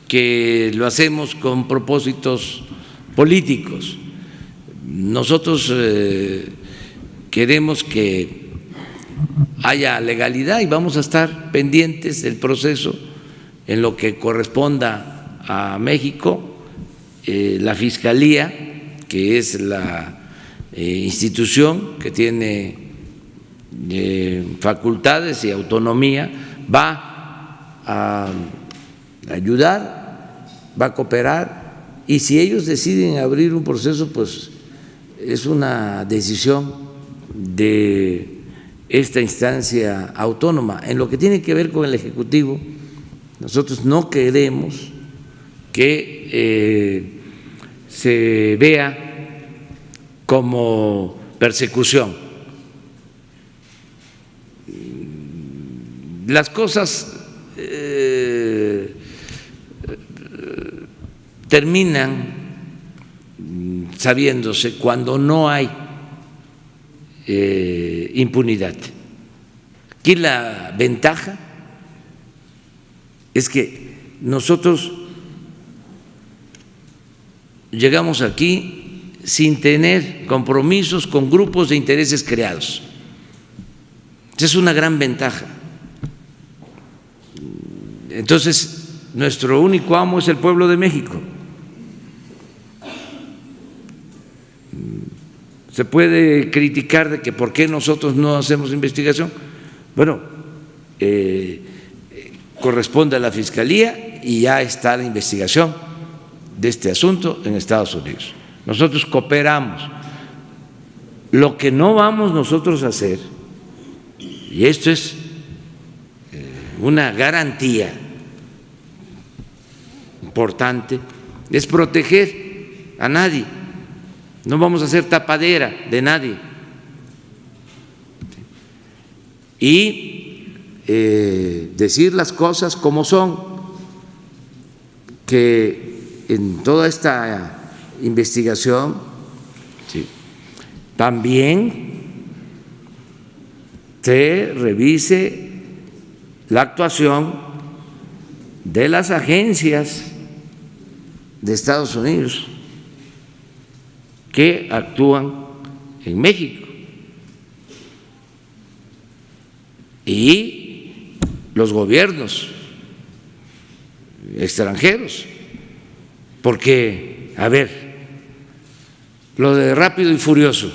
que lo hacemos con propósitos políticos. Nosotros queremos que haya legalidad y vamos a estar pendientes del proceso en lo que corresponda a México. La Fiscalía, que es la institución que tiene facultades y autonomía, va a ayudar, va a cooperar, y si ellos deciden abrir un proceso, pues es una decisión de esta instancia autónoma. En lo que tiene que ver con el Ejecutivo, nosotros no queremos que se vea como persecución. Las cosas terminan sabiéndose cuando no hay impunidad. Aquí la ventaja es que nosotros llegamos aquí sin tener compromisos con grupos de intereses creados. Esa es una gran ventaja. Entonces, nuestro único amo es el pueblo de México. Se puede criticar de que por qué nosotros no hacemos investigación. Bueno, corresponde a la Fiscalía y ya está la investigación de este asunto en Estados Unidos. Nosotros cooperamos. Lo que no vamos nosotros a hacer, y esto es una garantía importante, es proteger a nadie, no vamos a ser tapadera de nadie. Y decir las cosas como son, que en toda esta investigación también se revise la actuación de las agencias de Estados Unidos que actúan en México y los gobiernos extranjeros, porque, a ver, lo de Rápido y Furioso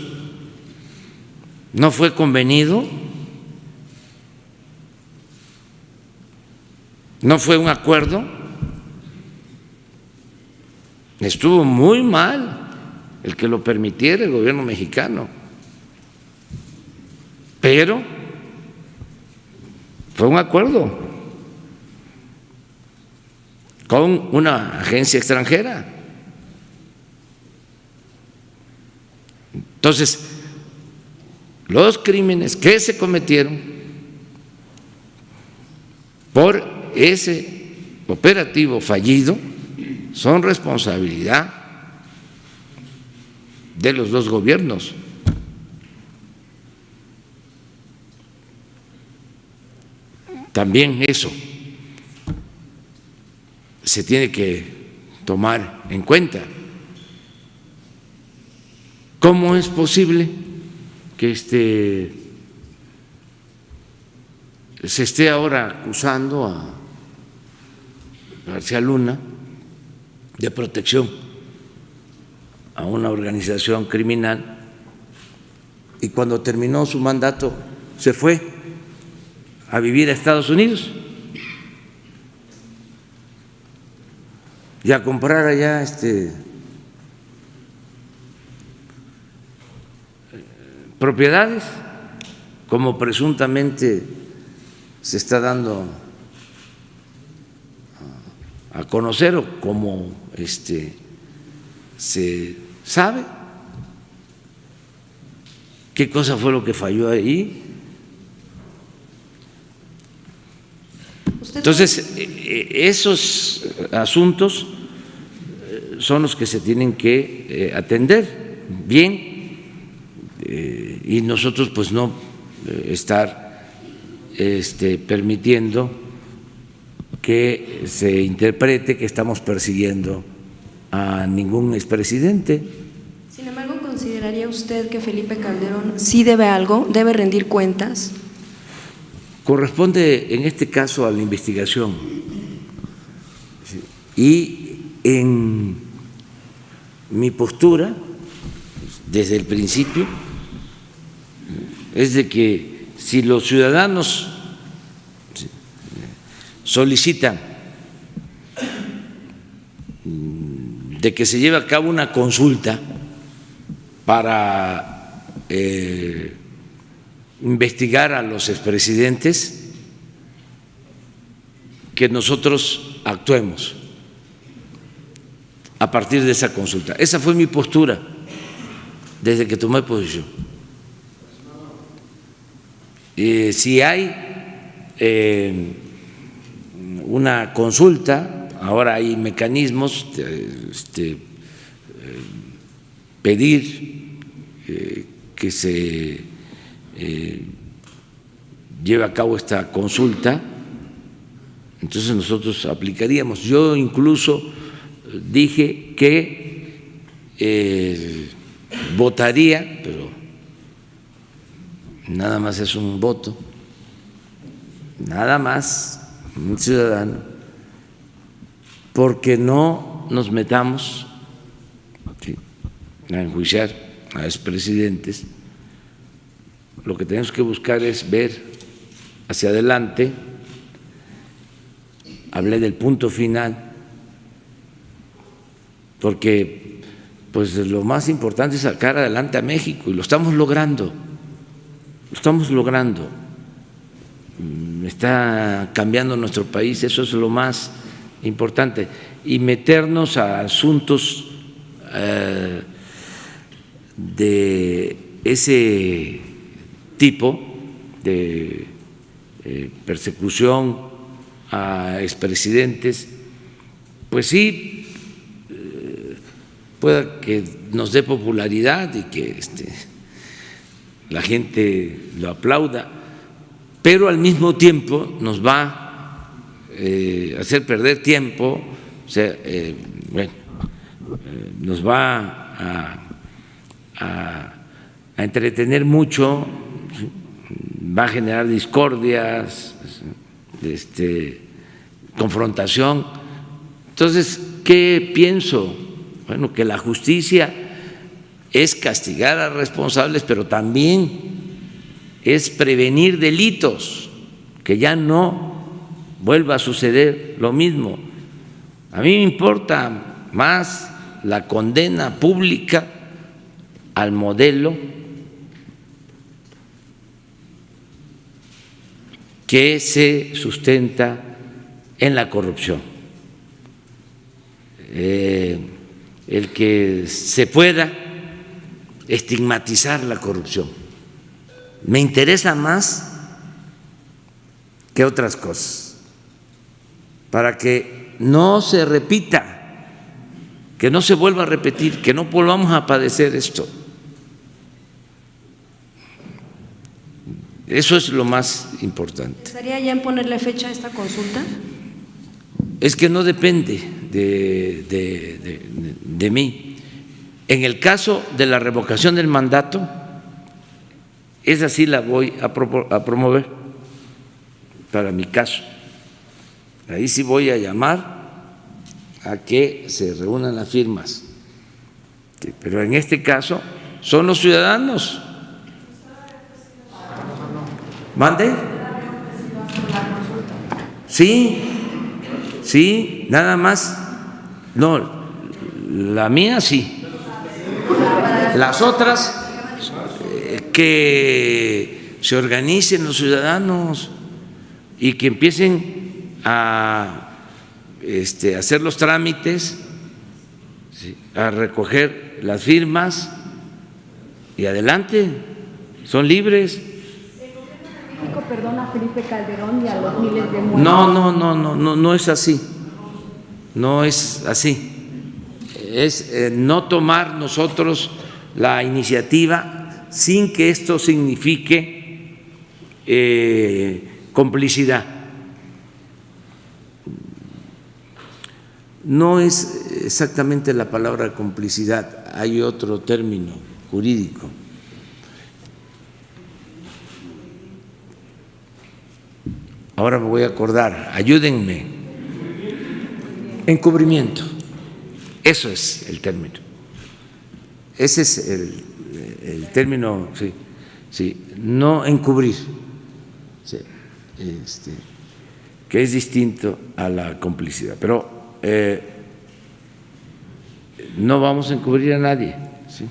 no fue convenido, no fue un acuerdo, estuvo muy mal el que lo permitiera el gobierno mexicano, pero fue un acuerdo con una agencia extranjera. Entonces, los crímenes que se cometieron por ese operativo fallido son responsabilidad de los dos gobiernos. También eso se tiene que tomar en cuenta. ¿Cómo es posible que se esté ahora acusando a García Luna de protección a una organización criminal y cuando terminó su mandato se fue a vivir a Estados Unidos y a comprar allá propiedades, como presuntamente se está dando a conocer o como se sabe? ¿Qué cosa fue lo que falló ahí? Entonces, esos asuntos son los que se tienen que atender bien y nosotros pues no estar permitiendo que se interprete que estamos persiguiendo a ningún expresidente. Sin embargo, ¿consideraría usted que Felipe Calderón sí debe algo, debe rendir cuentas? Corresponde en este caso a la investigación y en mi postura desde el principio es de que si los ciudadanos solicitan de que se lleve a cabo una consulta para investigar a los expresidentes, que nosotros actuemos a partir de esa consulta. Esa fue mi postura desde que tomé posición. Si hay una consulta, ahora hay mecanismos, pedir que se lleve a cabo esta consulta, entonces nosotros aplicaríamos. Yo incluso dije que votaría, pero nada más es un voto, nada más un ciudadano, porque no nos metamos a enjuiciar a expresidentes. Lo que tenemos que buscar es ver hacia adelante. Hablé del punto final, porque pues lo más importante es sacar adelante a México y lo estamos logrando, lo estamos logrando. Está cambiando nuestro país, eso es lo más importante. Y meternos a asuntos de ese tipo de persecución a expresidentes, pues sí, pueda que nos dé popularidad y que la gente lo aplauda, pero al mismo tiempo nos va a hacer perder tiempo, o sea, nos va a entretener mucho, va a generar discordias, confrontación. Entonces, ¿qué pienso? Bueno, que la justicia es castigar a responsables, pero también es prevenir delitos, que ya no vuelva a suceder lo mismo. A mí me importa más la condena pública al modelo que se sustenta en la corrupción. El que se pueda estigmatizar la corrupción me interesa más que otras cosas, para que no se repita, que no se vuelva a repetir, que no volvamos a padecer esto. Eso es lo más importante. ¿Estaría ya en ponerle fecha a esta consulta? Es que no depende de mí. En el caso de la revocación del mandato, esa sí la voy a promover para mi caso. Ahí sí voy a llamar a que se reúnan las firmas. Pero en este caso son los ciudadanos. ¿Mande? Sí, nada más. No, la mía sí. Las otras, que se organicen los ciudadanos y que empiecen a hacer los trámites, a recoger las firmas y adelante, son libres. Perdona a Felipe Calderón y a los miles de muertos. No es así. No es así. Es no tomar nosotros la iniciativa sin que esto signifique complicidad. No es exactamente la palabra complicidad, hay otro término jurídico. Ahora me voy a acordar, ayúdenme. Encubrimiento, eso es el término. Ese es el término, sí, no encubrir, sí, que es distinto a la complicidad. Pero no vamos a encubrir a nadie, ¿sí?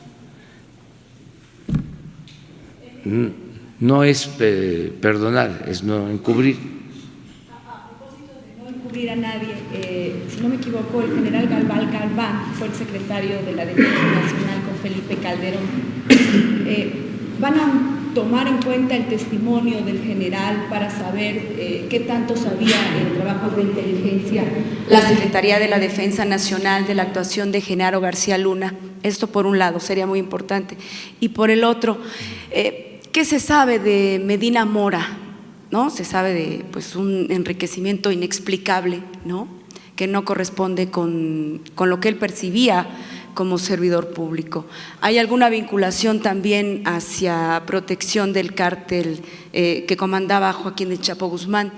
No es perdonar, es no encubrir. A propósito de no encubrir a nadie, si no me equivoco, el general Galván fue el secretario de la Defensa Nacional con Felipe Calderón. ¿Van a tomar en cuenta el testimonio del general para saber qué tanto sabía en trabajos de inteligencia la Secretaría de la Defensa Nacional de la actuación de Genaro García Luna? Esto por un lado sería muy importante. Y por el otro, ¿qué se sabe de Medina Mora? ¿No? Se sabe de un enriquecimiento inexplicable, ¿no? Que no corresponde con lo que él percibía como servidor público. ¿Hay alguna vinculación también hacia protección del cártel que comandaba Joaquín El Chapo Guzmán?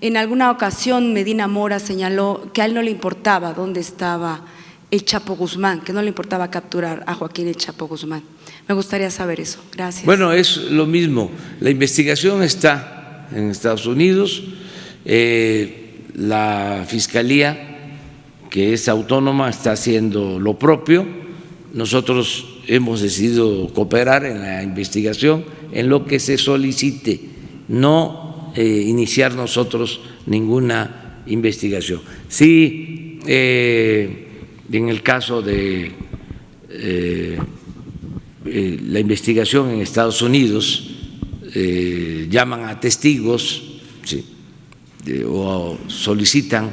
En alguna ocasión Medina Mora señaló que a él no le importaba dónde estaba el Chapo Guzmán, que no le importaba capturar a Joaquín El Chapo Guzmán. Me gustaría saber eso. Gracias. Bueno, es lo mismo. La investigación está en Estados Unidos. La Fiscalía, que es autónoma, está haciendo lo propio. Nosotros hemos decidido cooperar en la investigación en lo que se solicite, no iniciar nosotros ninguna investigación. Sí, en el caso de la investigación en Estados Unidos, llaman a testigos, ¿sí?, o solicitan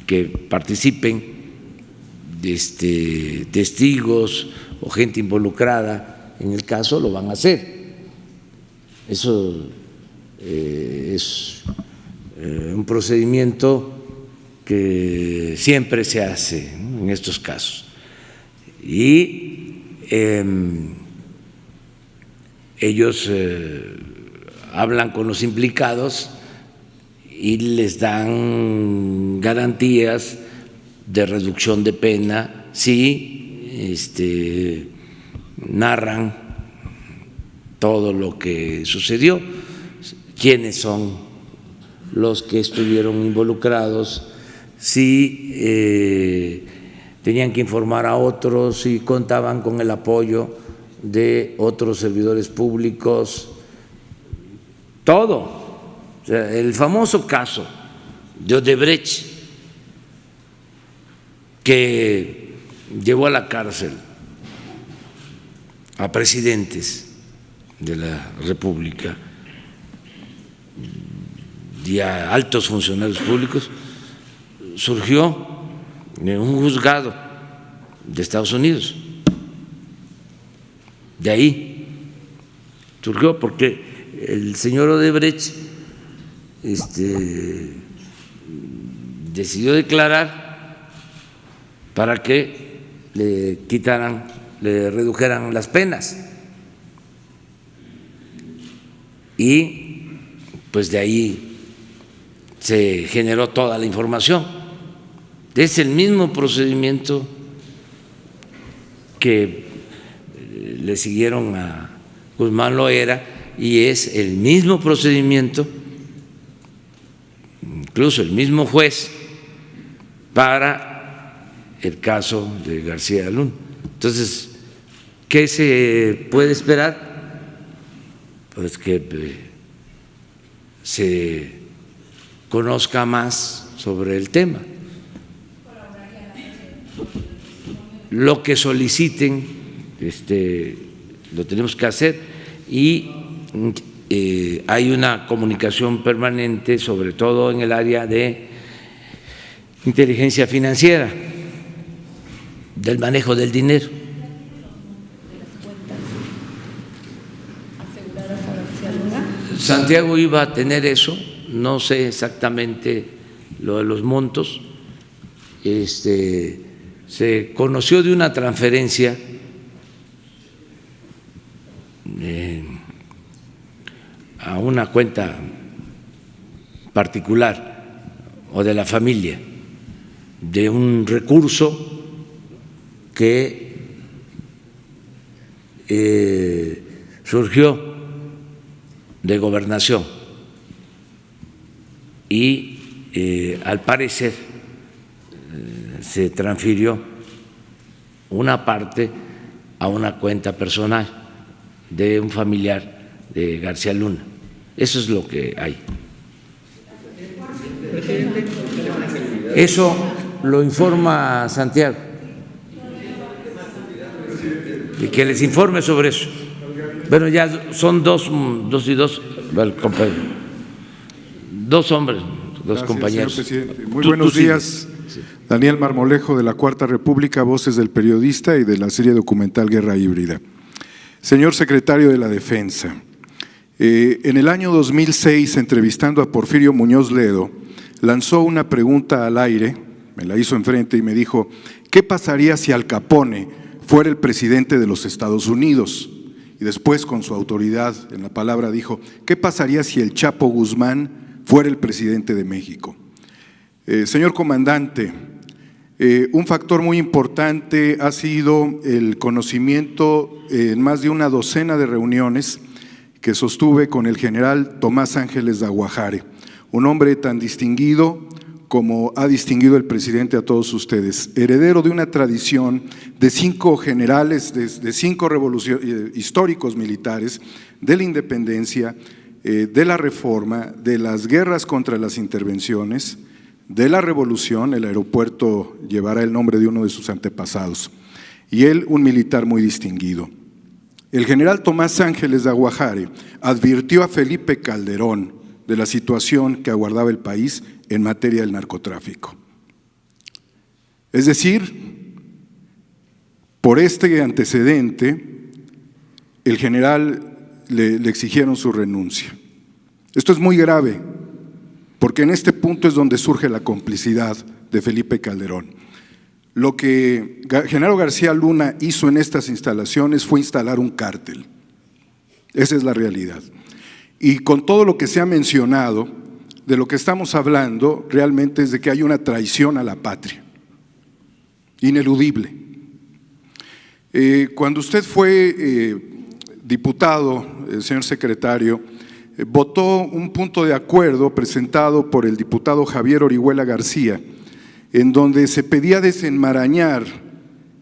que participen testigos o gente involucrada en el caso, lo van a hacer. Eso es un procedimiento que siempre se hace, ¿no?, en estos casos. Y ellos hablan con los implicados y les dan garantías de reducción de pena si narran todo lo que sucedió, quiénes son los que estuvieron involucrados, si tenían que informar a otros, si contaban con el apoyo de otros servidores públicos, todo. O sea, el famoso caso de Odebrecht, que llevó a la cárcel a presidentes de la República y a altos funcionarios públicos, surgió en un juzgado de Estados Unidos. De ahí surgió porque el señor Odebrecht decidió declarar para que le quitaran, le redujeran las penas. Y pues de ahí se generó toda la información. Es el mismo procedimiento que le siguieron a Guzmán Loera y es el mismo procedimiento, incluso el mismo juez, para el caso de García Luna. Entonces, ¿qué se puede esperar? Pues que se conozca más sobre el tema. Lo que soliciten, lo tenemos que hacer, y hay una comunicación permanente, sobre todo en el área de inteligencia financiera, del manejo del dinero. Santiago iba a tener eso, no sé exactamente lo de los montos. Se conoció de una transferencia a una cuenta particular o de la familia de un recurso que surgió de Gobernación y al parecer se transfirió una parte a una cuenta personal de un familiar de García Luna. Eso es lo que hay. Eso lo informa Santiago. Y que les informe sobre eso. Bueno, ya son dos y dos, compañero. Dos hombres, dos compañeros. Señor presidente. Muy buenos días. Sí. Daniel Marmolejo, de la Cuarta República, Voces del Periodista y de la serie documental Guerra Híbrida. Señor secretario de la Defensa, en el año 2006, entrevistando a Porfirio Muñoz Ledo, lanzó una pregunta al aire, me la hizo enfrente y me dijo: ¿qué pasaría si Al Capone fuera el presidente de los Estados Unidos? Y después, con su autoridad en la palabra, dijo: ¿qué pasaría si el Chapo Guzmán fuera el presidente de México? Señor comandante, un factor muy importante ha sido el conocimiento en más de una docena de reuniones que sostuve con el general Tomás Ángeles de Aguajare, un hombre tan distinguido como ha distinguido el presidente a todos ustedes, heredero de una tradición de 5 generales, de 5 históricos militares, de la independencia, de la reforma, de las guerras contra las intervenciones, de la revolución. El aeropuerto llevará el nombre de uno de sus antepasados. y él un militar muy distinguido. El general Tomás Ángeles de Aguajare advirtió a Felipe Calderón de la situación que aguardaba el país en materia del narcotráfico. Es decir, por este antecedente, el general le exigieron su renuncia. Esto es muy grave, porque en este punto es donde surge la complicidad de Felipe Calderón. Lo que Genaro García Luna hizo en estas instalaciones fue instalar un cártel. Esa es la realidad. Y con todo lo que se ha mencionado, de lo que estamos hablando realmente es de que hay una traición a la patria, ineludible. Cuando usted fue diputado, señor secretario, votó un punto de acuerdo presentado por el diputado Javier Orihuela García, en donde se pedía desenmarañar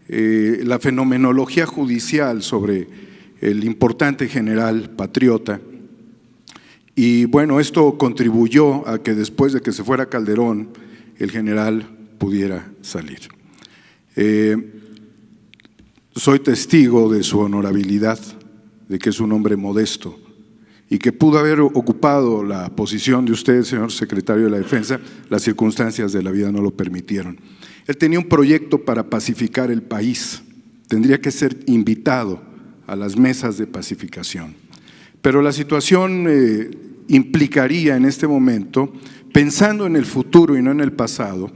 la fenomenología judicial sobre el importante general patriota. Y bueno, esto contribuyó a que después de que se fuera Calderón, el general pudiera salir. Soy testigo de su honorabilidad, de que es un hombre modesto y que pudo haber ocupado la posición de usted, señor secretario de la Defensa, las circunstancias de la vida no lo permitieron. Él tenía un proyecto para pacificar el país, tendría que ser invitado a las mesas de pacificación. Pero la situación implicaría en este momento, pensando en el futuro y no en el pasado,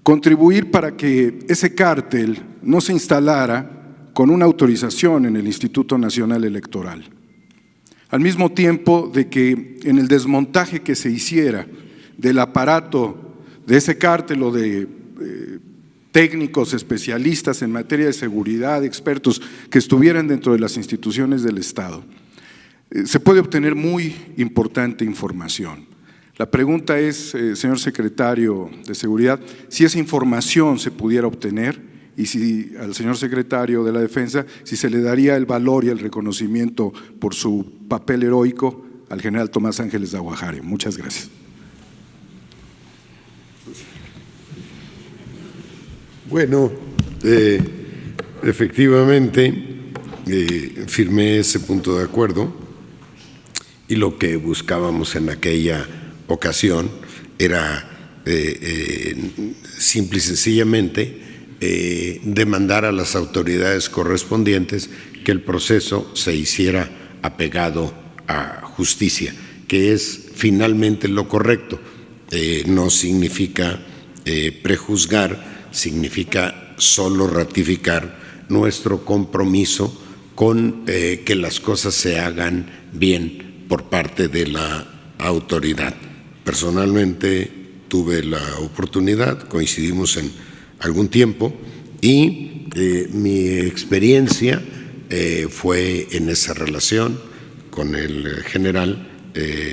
contribuir para que ese cártel no se instalara con una autorización en el Instituto Nacional Electoral. Al mismo tiempo de que en el desmontaje que se hiciera del aparato de ese cártel o de técnicos especialistas en materia de seguridad, expertos que estuvieran dentro de las instituciones del Estado, se puede obtener muy importante información. La pregunta es, señor secretario de Seguridad, si esa información se pudiera obtener y si al señor secretario de la Defensa, si se le daría el valor y el reconocimiento por su papel heroico al general Tomás Ángeles de Aguajare. Muchas gracias. Bueno, efectivamente firmé ese punto de acuerdo y lo que buscábamos en aquella ocasión era simple y sencillamente demandar a las autoridades correspondientes que el proceso se hiciera apegado a justicia, que es finalmente lo correcto. No significa prejuzgar, significa solo ratificar nuestro compromiso con que las cosas se hagan bien por parte de la autoridad. Personalmente tuve la oportunidad, coincidimos en algún tiempo y mi experiencia fue en esa relación con el general,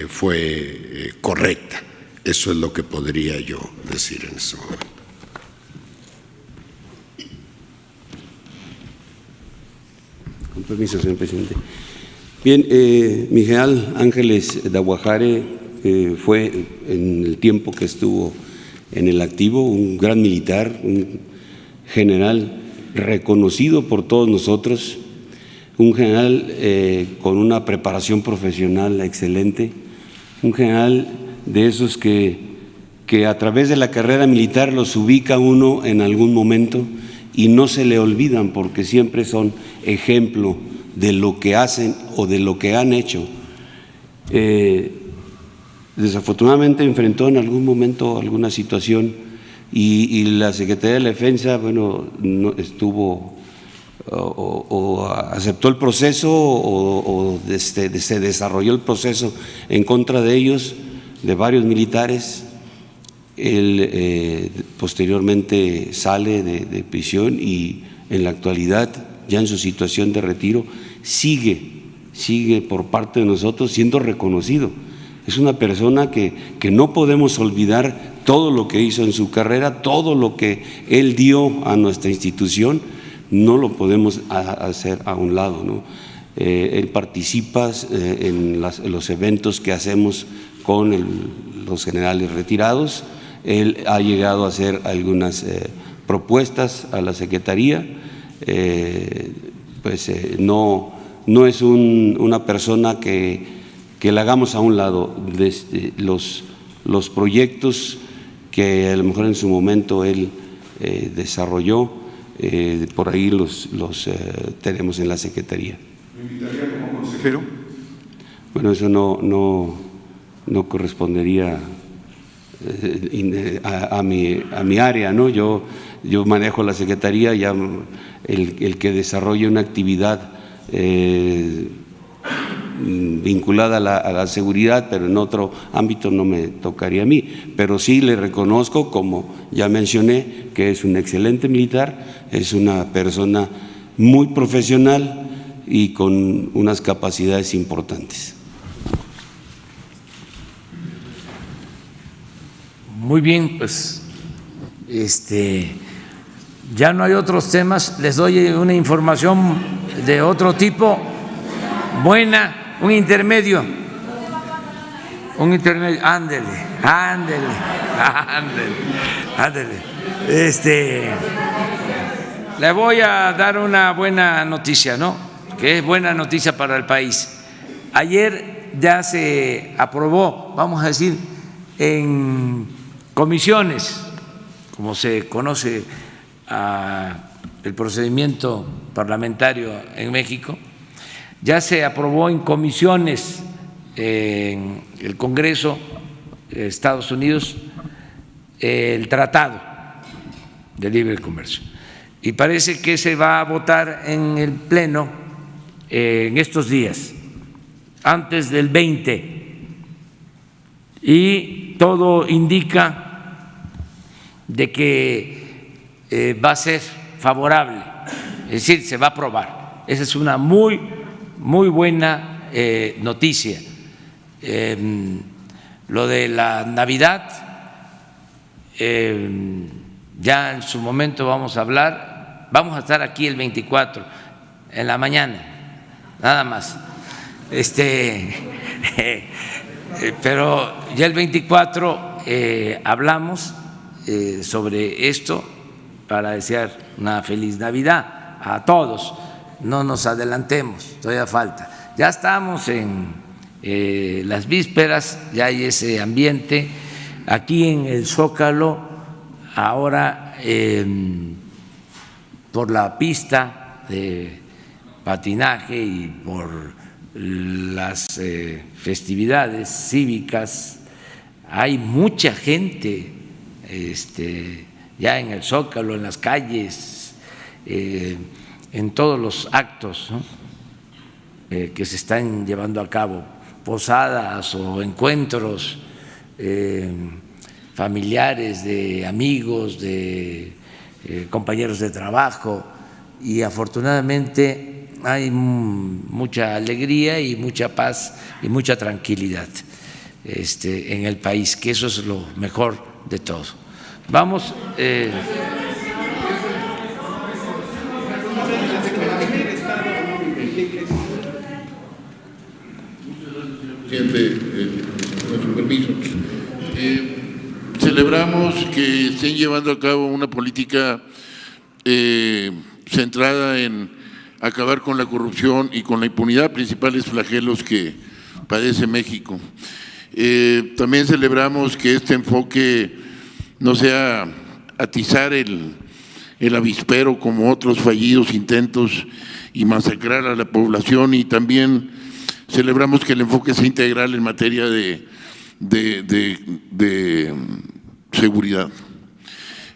fue correcta. Eso es lo que podría yo decir en ese momento. Con permiso, señor presidente. Bien, mi general Ángeles de Aguajare fue en el tiempo que estuvo en el activo un gran militar, un general reconocido por todos nosotros, un general con una preparación profesional excelente, un general de esos que a través de la carrera militar los ubica uno en algún momento y no se le olvidan porque siempre son ejemplo de lo que hacen o de lo que han hecho. Desafortunadamente enfrentó en algún momento alguna situación y la Secretaría de la Defensa, bueno, no estuvo o aceptó el proceso o se desarrolló el proceso en contra de ellos, de varios militares. Él posteriormente sale de prisión y en la actualidad, ya en su situación de retiro, sigue por parte de nosotros siendo reconocido. Es una persona que no podemos olvidar todo lo que hizo en su carrera, todo lo que él dio a nuestra institución, no lo podemos hacer a un lado, ¿no? Él participa en los eventos que hacemos con los generales retirados. Él ha llegado a hacer algunas propuestas a la Secretaría no es una persona que le hagamos a un lado. Los proyectos que a lo mejor en su momento él desarrolló, por ahí los tenemos en la Secretaría. ¿Me invitaría como consejero? Bueno, eso no correspondería a mi área, ¿no? Yo manejo la Secretaría, ya el que desarrolle una actividad vinculada a la seguridad, pero en otro ámbito no me tocaría a mí. Pero sí le reconozco, como ya mencioné, que es un excelente militar, es una persona muy profesional y con unas capacidades importantes. Muy bien, pues ya no hay otros temas. Les doy una información de otro tipo, buena, un intermedio. Ándele. Le voy a dar una buena noticia, ¿no? Que es buena noticia para el país. Ayer ya se aprobó, vamos a decir, en comisiones, como se conoce el procedimiento parlamentario en México, ya se aprobó en comisiones en el Congreso de Estados Unidos el Tratado de Libre Comercio. Y parece que se va a votar en el Pleno en estos días, antes del 20. Y todo indica de que va a ser favorable, es decir, se va a aprobar. Esa es una muy buena noticia. Lo de la Navidad, ya en su momento vamos a hablar, vamos a estar aquí el 24 en la mañana, nada más. Pero ya el 24 hablamos sobre esto para desear una feliz Navidad a todos. No nos adelantemos, todavía falta. Ya estamos en las vísperas, ya hay ese ambiente. Aquí en el Zócalo, ahora por la pista de patinaje y por las festividades cívicas, hay mucha gente ya en el Zócalo, en las calles, en todos los actos, ¿no? Que se están llevando a cabo, posadas o encuentros familiares, de amigos, de compañeros de trabajo, y afortunadamente hay mucha alegría y mucha paz y mucha tranquilidad en el país, que eso es lo mejor de todo. Vamos. Con su permiso. Celebramos que estén llevando a cabo una política centrada en acabar con la corrupción y con la impunidad, principales flagelos que padece México. También celebramos que este enfoque no sea atizar el avispero como otros fallidos intentos y masacrar a la población, y también celebramos que el enfoque sea integral en materia de seguridad.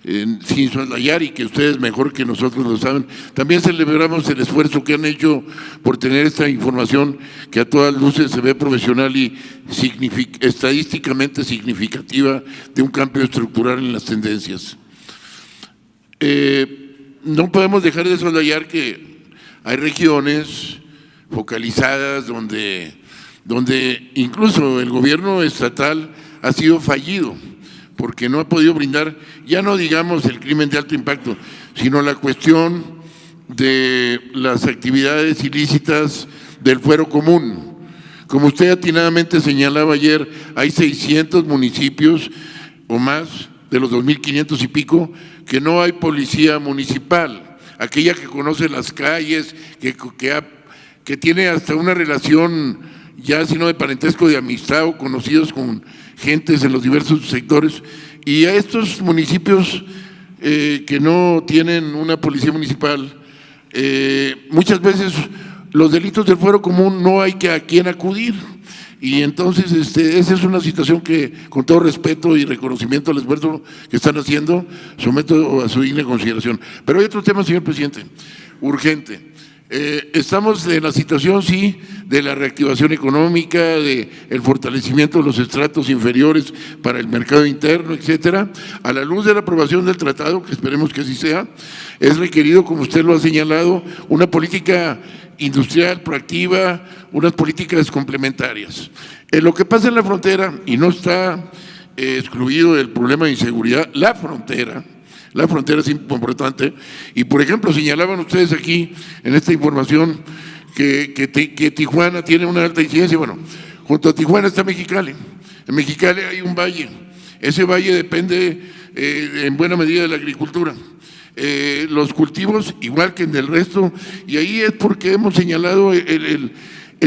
Sin soslayar, y que ustedes mejor que nosotros lo saben, también celebramos el esfuerzo que han hecho por tener esta información que a todas luces se ve profesional y estadísticamente significativa de un cambio estructural en las tendencias. No podemos dejar de soslayar que hay regiones focalizadas donde incluso el gobierno estatal ha sido fallido, porque no ha podido brindar, ya no digamos el crimen de alto impacto, sino la cuestión de las actividades ilícitas del fuero común. Como usted atinadamente señalaba ayer, hay 600 municipios o más de los 2.500 y pico que no hay policía municipal. aquella que conoce las calles, que tiene hasta una relación ya sino de parentesco, de amistad o conocidos con gentes en los diversos sectores, y a estos municipios que no tienen una policía municipal, muchas veces los delitos del fuero común no hay a quién acudir. Y entonces esa es una situación que, con todo respeto y reconocimiento al esfuerzo que están haciendo, someto a su digna consideración. Pero hay otro tema, señor presidente, urgente. Estamos en la situación, sí, de la reactivación económica, de el fortalecimiento de los estratos inferiores para el mercado interno, etcétera. A la luz de la aprobación del tratado, que esperemos que así sea, es requerido, como usted lo ha señalado, una política industrial proactiva, unas políticas complementarias. Lo que pasa en la frontera, y no está excluido el problema de inseguridad, la frontera es importante, y por ejemplo señalaban ustedes aquí en esta información que Tijuana tiene una alta incidencia. Bueno, junto a Tijuana está Mexicali. En Mexicali hay un valle, ese valle depende en buena medida de la agricultura. Los cultivos, igual que en el resto, y ahí es porque hemos señalado el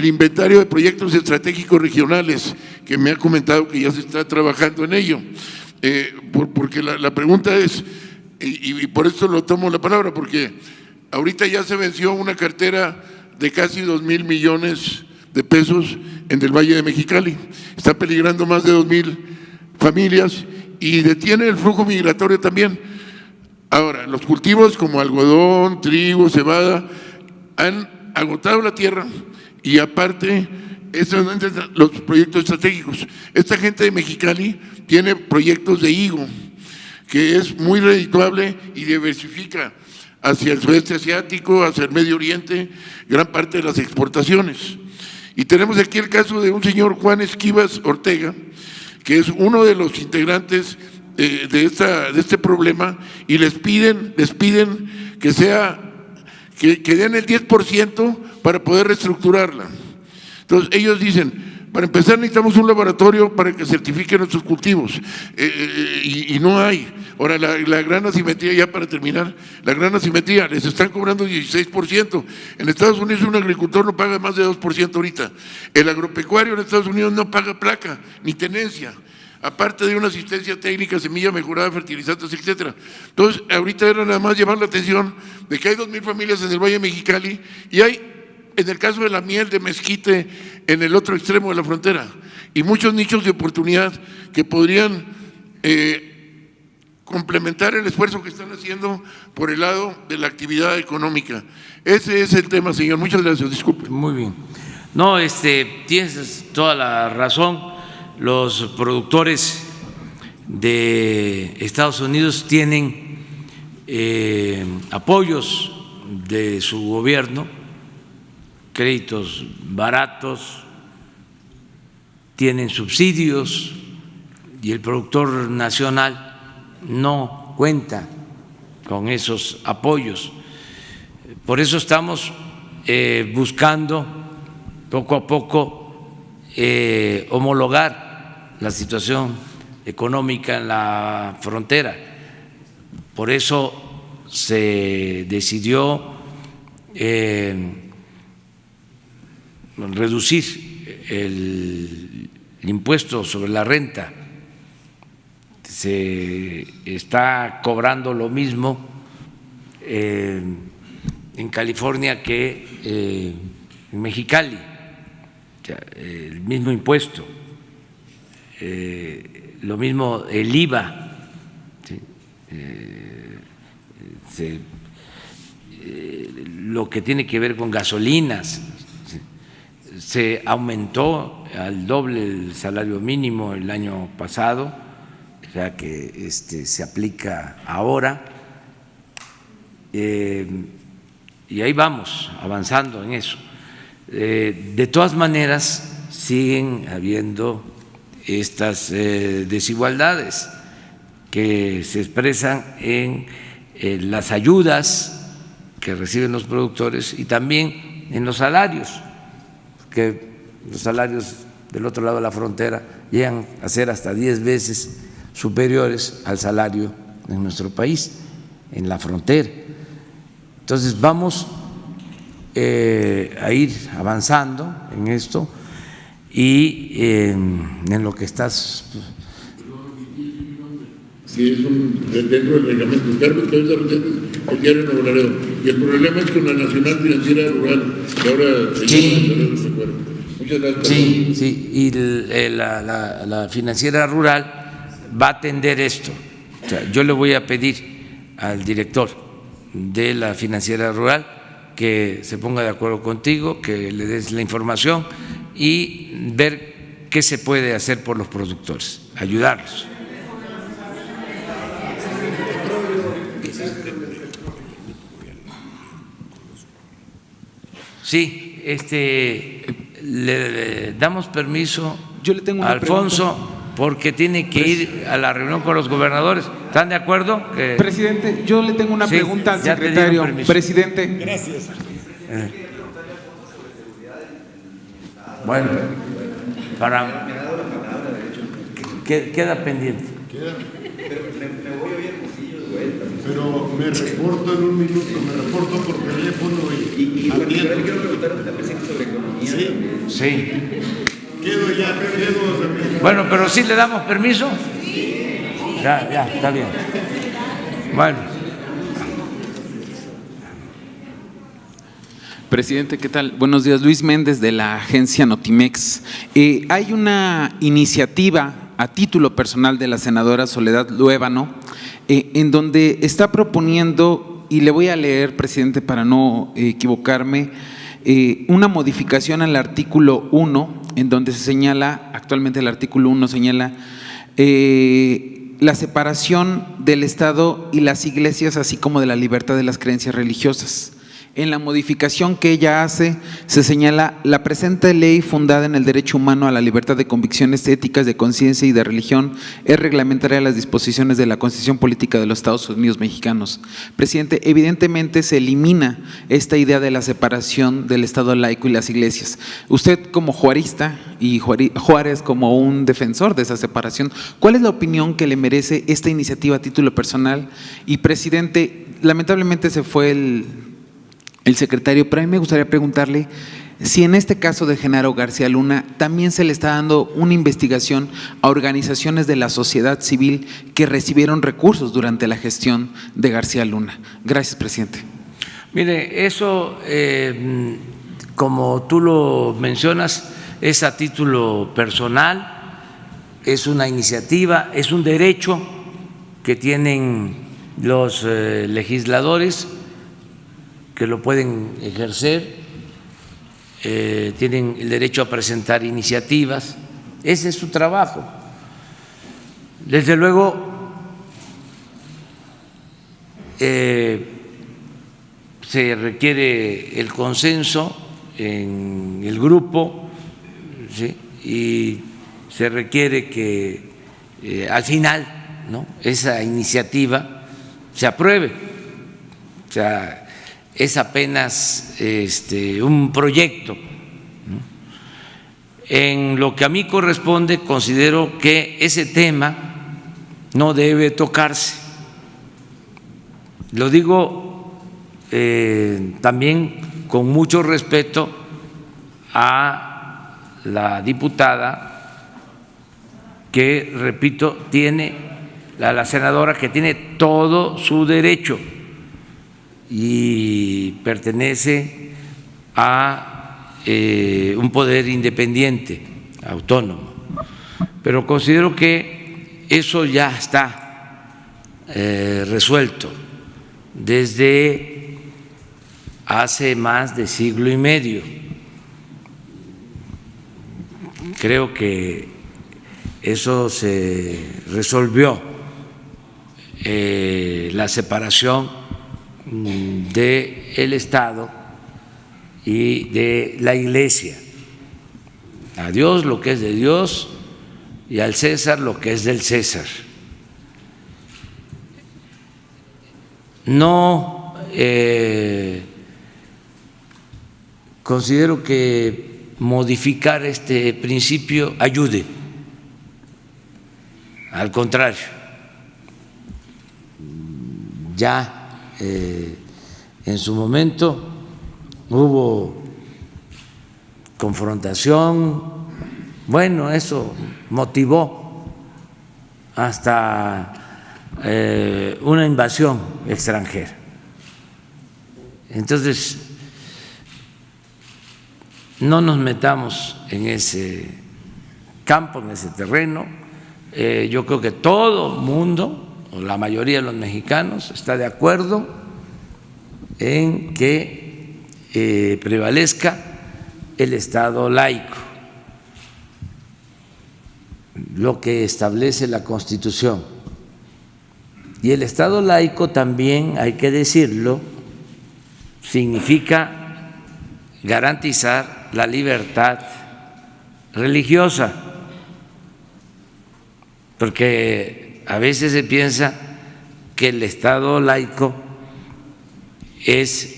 inventario de proyectos estratégicos regionales, que me ha comentado que ya se está trabajando en ello, porque la pregunta es, y por esto lo tomo la palabra, porque ahorita ya se venció una cartera de casi 2,000 millones de pesos en el Valle de Mexicali, está peligrando más de 2,000 familias y detiene el flujo migratorio también. Ahora, los cultivos como algodón, trigo, cebada, han agotado la tierra y aparte, los proyectos estratégicos. Esta gente de Mexicali tiene proyectos de higo, que es muy redituable y diversifica hacia el sudeste asiático, hacia el Medio Oriente, gran parte de las exportaciones. Y tenemos aquí el caso de un señor Juan Esquivas Ortega, que es uno de los integrantes de este problema, y les piden que den el 10% para poder reestructurarla. Entonces ellos dicen, para empezar necesitamos un laboratorio para que certifique nuestros cultivos, y no hay. Ahora la gran asimetría, ya para terminar, la gran asimetría, les están cobrando 16%. En Estados Unidos un agricultor no paga más de 2% ahorita. El agropecuario en Estados Unidos no paga placa ni tenencia, aparte de una asistencia técnica, semilla mejorada, fertilizantes, etcétera. Entonces, ahorita era nada más llamar la atención de que hay 2,000 familias en el Valle de Mexicali y hay, en el caso de la miel de mezquite, en el otro extremo de la frontera, y muchos nichos de oportunidad que podrían complementar el esfuerzo que están haciendo por el lado de la actividad económica. Ese es el tema, señor. Muchas gracias. Disculpe. Muy bien. No, tienes toda la razón. Los productores de Estados Unidos tienen apoyos de su gobierno, créditos baratos, tienen subsidios, y el productor nacional no cuenta con esos apoyos. Por eso estamos buscando poco a poco homologar la situación económica en la frontera. Por eso se decidió reducir el impuesto sobre la renta. Se está cobrando lo mismo en California que en Mexicali, el mismo impuesto, lo mismo el IVA, ¿sí? Lo que tiene que ver con gasolinas, se aumentó al doble el salario mínimo el año pasado, o sea que se aplica ahora, y ahí vamos avanzando en eso. De todas maneras siguen habiendo estas desigualdades que se expresan en las ayudas que reciben los productores y también en los salarios, que los salarios del otro lado de la frontera llegan a ser hasta 10 veces superiores al salario en nuestro país, en la frontera. Entonces vamos a ir avanzando en esto y en lo que estás. Sí, es dentro del reglamento. Carmen Cabeza Rosales, el diario Nuevo Laredo. Y el problema es con la Nacional Financiera Rural, que ahora se llama. Muchas gracias. Sí, sí, y la Financiera Rural va a atender esto. O sea, yo le voy a pedir al director de la Financiera Rural que se ponga de acuerdo contigo, que le des la información y ver qué se puede hacer por los productores, ayudarlos. Sí, le damos permiso a Alfonso porque tiene que ir a la reunión con los gobernadores. ¿Están de acuerdo? Presidente, yo le tengo una pregunta al secretario. Presidente. Gracias. Bueno, queda pendiente. Pero me reporto en un minuto, me reporto por teléfono y yo le quiero preguntar a la presidenta sobre economía. Sí. Sí. Quedo. Bueno, pero sí le damos permiso. Ya, está bien. Bueno. Presidente, ¿qué tal? Buenos días, Luis Méndez de la agencia Notimex. Hay una iniciativa a título personal de la senadora Soledad Luébano, en donde está proponiendo, y le voy a leer, presidente, para no equivocarme, una modificación al artículo 1, en donde se señala, actualmente el artículo 1 señala la separación del Estado y las iglesias, así como de la libertad de las creencias religiosas. En la modificación que ella hace, se señala la presente ley fundada en el derecho humano a la libertad de convicciones éticas, de conciencia y de religión es reglamentaria a las disposiciones de la Constitución Política de los Estados Unidos Mexicanos. Presidente, evidentemente se elimina esta idea de la separación del Estado laico y las iglesias. Usted como juarista y Juárez como un defensor de esa separación, ¿cuál es la opinión que le merece esta iniciativa a título personal? Y presidente, lamentablemente se fue el secretario, pero a mí me gustaría preguntarle si en este caso de Genaro García Luna también se le está dando una investigación a organizaciones de la sociedad civil que recibieron recursos durante la gestión de García Luna. Gracias, presidente. Mire, eso, como tú lo mencionas, es a título personal, es una iniciativa, es un derecho que tienen los legisladores que lo pueden ejercer, tienen el derecho a presentar iniciativas, ese es su trabajo. Desde luego, se requiere el consenso en el grupo, ¿sí? Y se requiere que al final, ¿no?, esa iniciativa se apruebe. O sea, es apenas un proyecto. En lo que a mí corresponde, considero que ese tema no debe tocarse. Lo digo también con mucho respeto a la diputada que, repito, a la senadora que tiene todo su derecho y pertenece a un poder independiente, autónomo. Pero considero que eso ya está resuelto desde hace más de siglo y medio. Creo que eso se resolvió, la separación del Estado y de la Iglesia. A Dios lo que es de Dios y al César lo que es del César. No considero que modificar este principio ayude, al contrario, ya En su momento hubo confrontación, bueno, eso motivó hasta una invasión extranjera. Entonces, no nos metamos en ese campo, en ese terreno. Yo creo que todo mundo, o la mayoría de los mexicanos, está de acuerdo en que prevalezca el Estado laico, lo que establece la Constitución. Y el Estado laico también, hay que decirlo, significa garantizar la libertad religiosa, porque a veces se piensa que el Estado laico es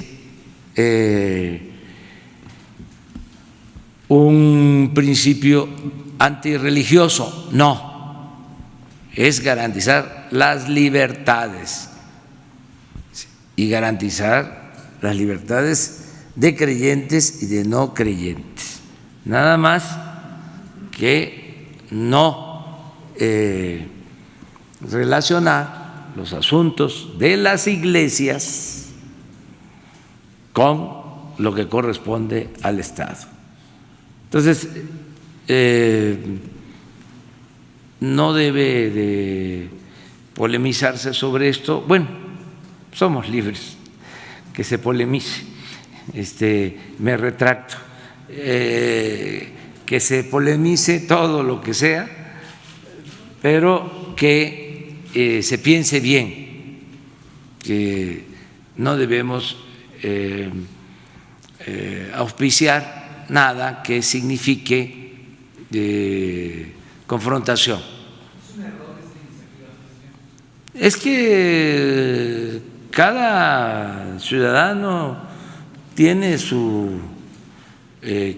un principio antirreligioso. No, es garantizar las libertades y garantizar las libertades de creyentes y de no creyentes. Nada más que no relacionar los asuntos de las iglesias con lo que corresponde al Estado. Entonces, no debe de polemizarse sobre esto. Bueno, somos libres, que se polemice, me retracto, que se polemice todo lo que sea, pero que se piense bien, que no debemos auspiciar nada que signifique confrontación. Es que cada ciudadano tiene su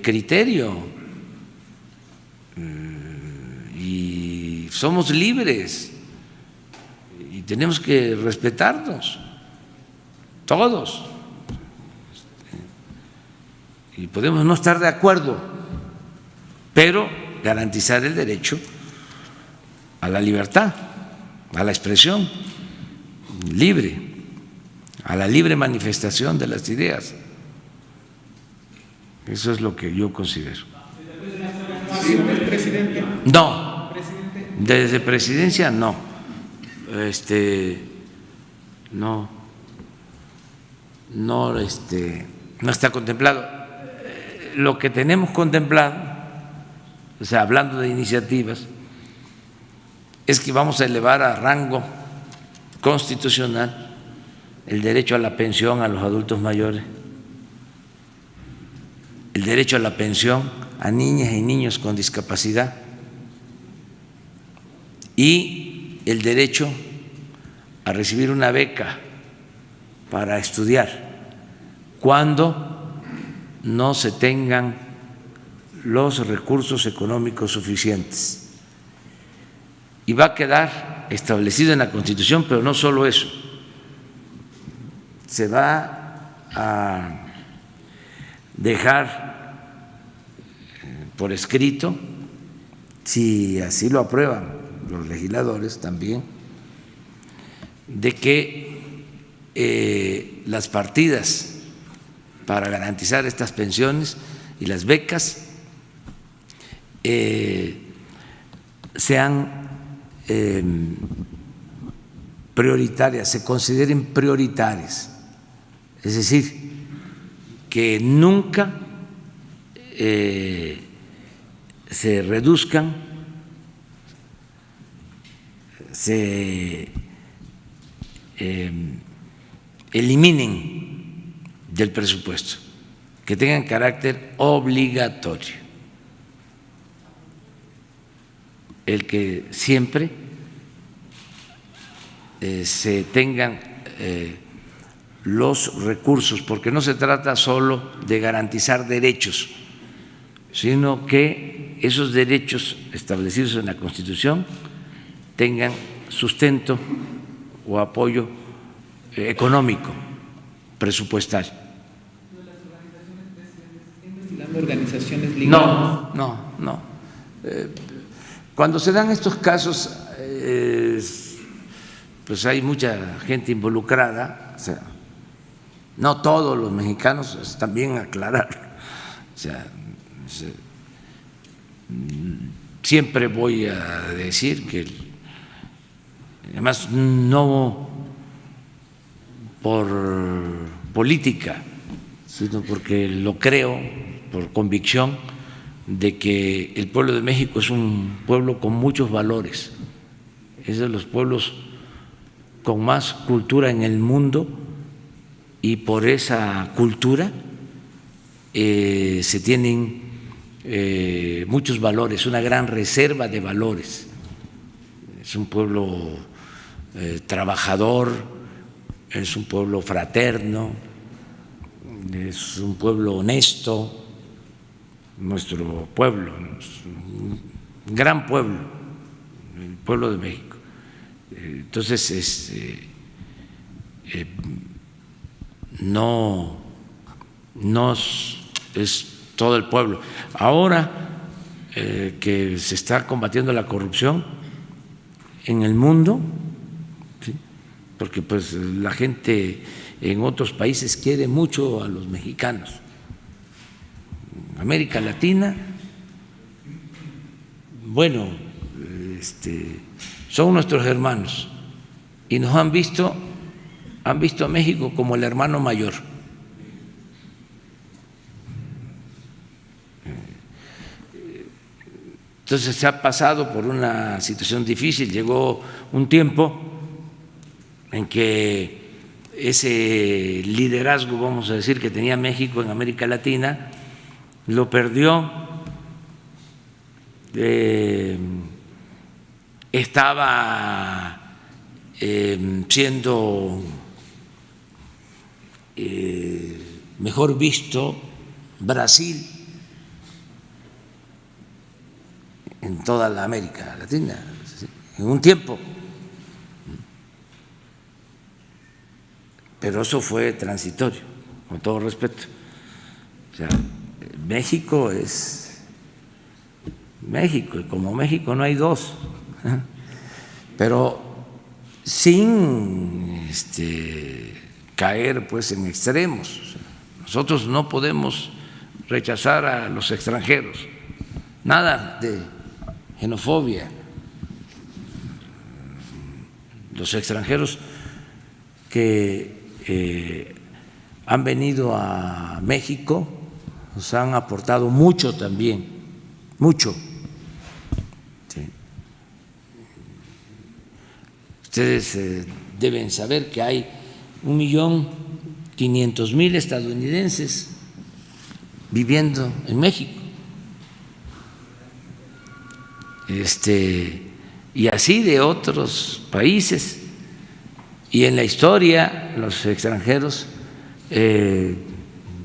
criterio y somos libres y tenemos que respetarnos todos, y podemos no estar de acuerdo, pero garantizar el derecho a la libertad, a la expresión libre, a la libre manifestación de las ideas. Eso es lo que yo considero. No, desde presidencia no, no está contemplado. Lo que tenemos contemplado, o sea, hablando de iniciativas, es que vamos a elevar a rango constitucional el derecho a la pensión a los adultos mayores, el derecho a la pensión a niñas y niños con discapacidad y el derecho a recibir una beca para estudiar cuando no se tengan los recursos económicos suficientes. Y va a quedar establecido en la Constitución, pero no solo eso, se va a dejar por escrito, si así lo aprueban los legisladores también, de que las partidas para garantizar estas pensiones y las becas sean prioritarias, se consideren prioritarias, es decir, que nunca se reduzcan, se eliminen del presupuesto, que tengan carácter obligatorio, el que siempre se tengan los recursos, porque no se trata solo de garantizar derechos, sino que esos derechos establecidos en la Constitución tengan sustento o apoyo económico. presupuestal. Organizaciones ligadas. No. Cuando se dan estos casos, pues hay mucha gente involucrada, o sea, no todos los mexicanos, también aclarar, o sea, siempre voy a decir que, además, no por política, sino porque lo creo, por convicción, de que el pueblo de México es un pueblo con muchos valores, es de los pueblos con más cultura en el mundo, y por esa cultura se tienen muchos valores, una gran reserva de valores. Es un pueblo trabajador, es un pueblo fraterno, es un pueblo honesto, nuestro pueblo, un gran pueblo, el pueblo de México. Entonces, no es todo el pueblo. Ahora que se está combatiendo la corrupción en el mundo, ¿sí? Porque pues la gente en otros países quiere mucho a los mexicanos. América Latina, bueno, son nuestros hermanos y nos han visto a México como el hermano mayor. Entonces se ha pasado por una situación difícil, llegó un tiempo en que ese liderazgo, vamos a decir, que tenía México en América Latina, lo perdió, estaba siendo mejor visto Brasil en toda la América Latina, en un tiempo. Pero eso fue transitorio, con todo respeto. O sea, México es México, y como México no hay dos, pero sin caer pues en extremos. O sea, nosotros no podemos rechazar a los extranjeros, nada de xenofobia. Los extranjeros que han venido a México nos han aportado mucho también, mucho. Sí. Ustedes deben saber que hay 1.500.000 estadounidenses viviendo en México. Y así de otros países. Y en la historia, los extranjeros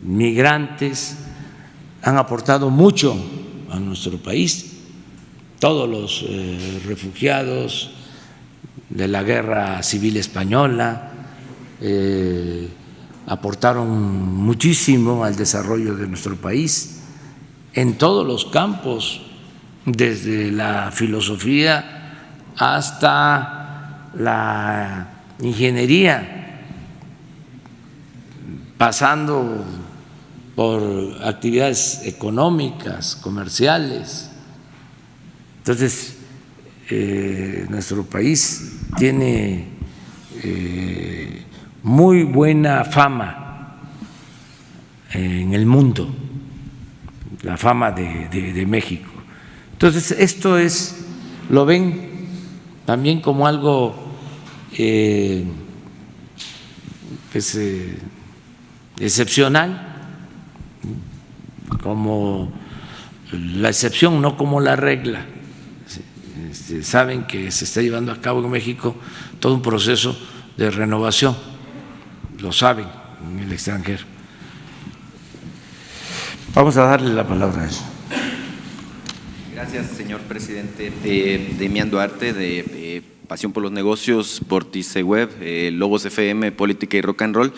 migrantes han aportado mucho a nuestro país. Todos los refugiados de la Guerra Civil Española aportaron muchísimo al desarrollo de nuestro país en todos los campos, desde la filosofía hasta la ingeniería, pasando por actividades económicas, comerciales. Entonces, nuestro país tiene muy buena fama en el mundo, la fama de México. Entonces, esto lo ven también como algo excepcional, como la excepción, no como la regla. Saben que se está llevando a cabo en México todo un proceso de renovación, lo saben en el extranjero. Vamos a darle la palabra a eso. Gracias, señor presidente. Demián Duarte, de Pasión por los Negocios, Vórtice Web, Lobos FM, Política y Rock and Roll.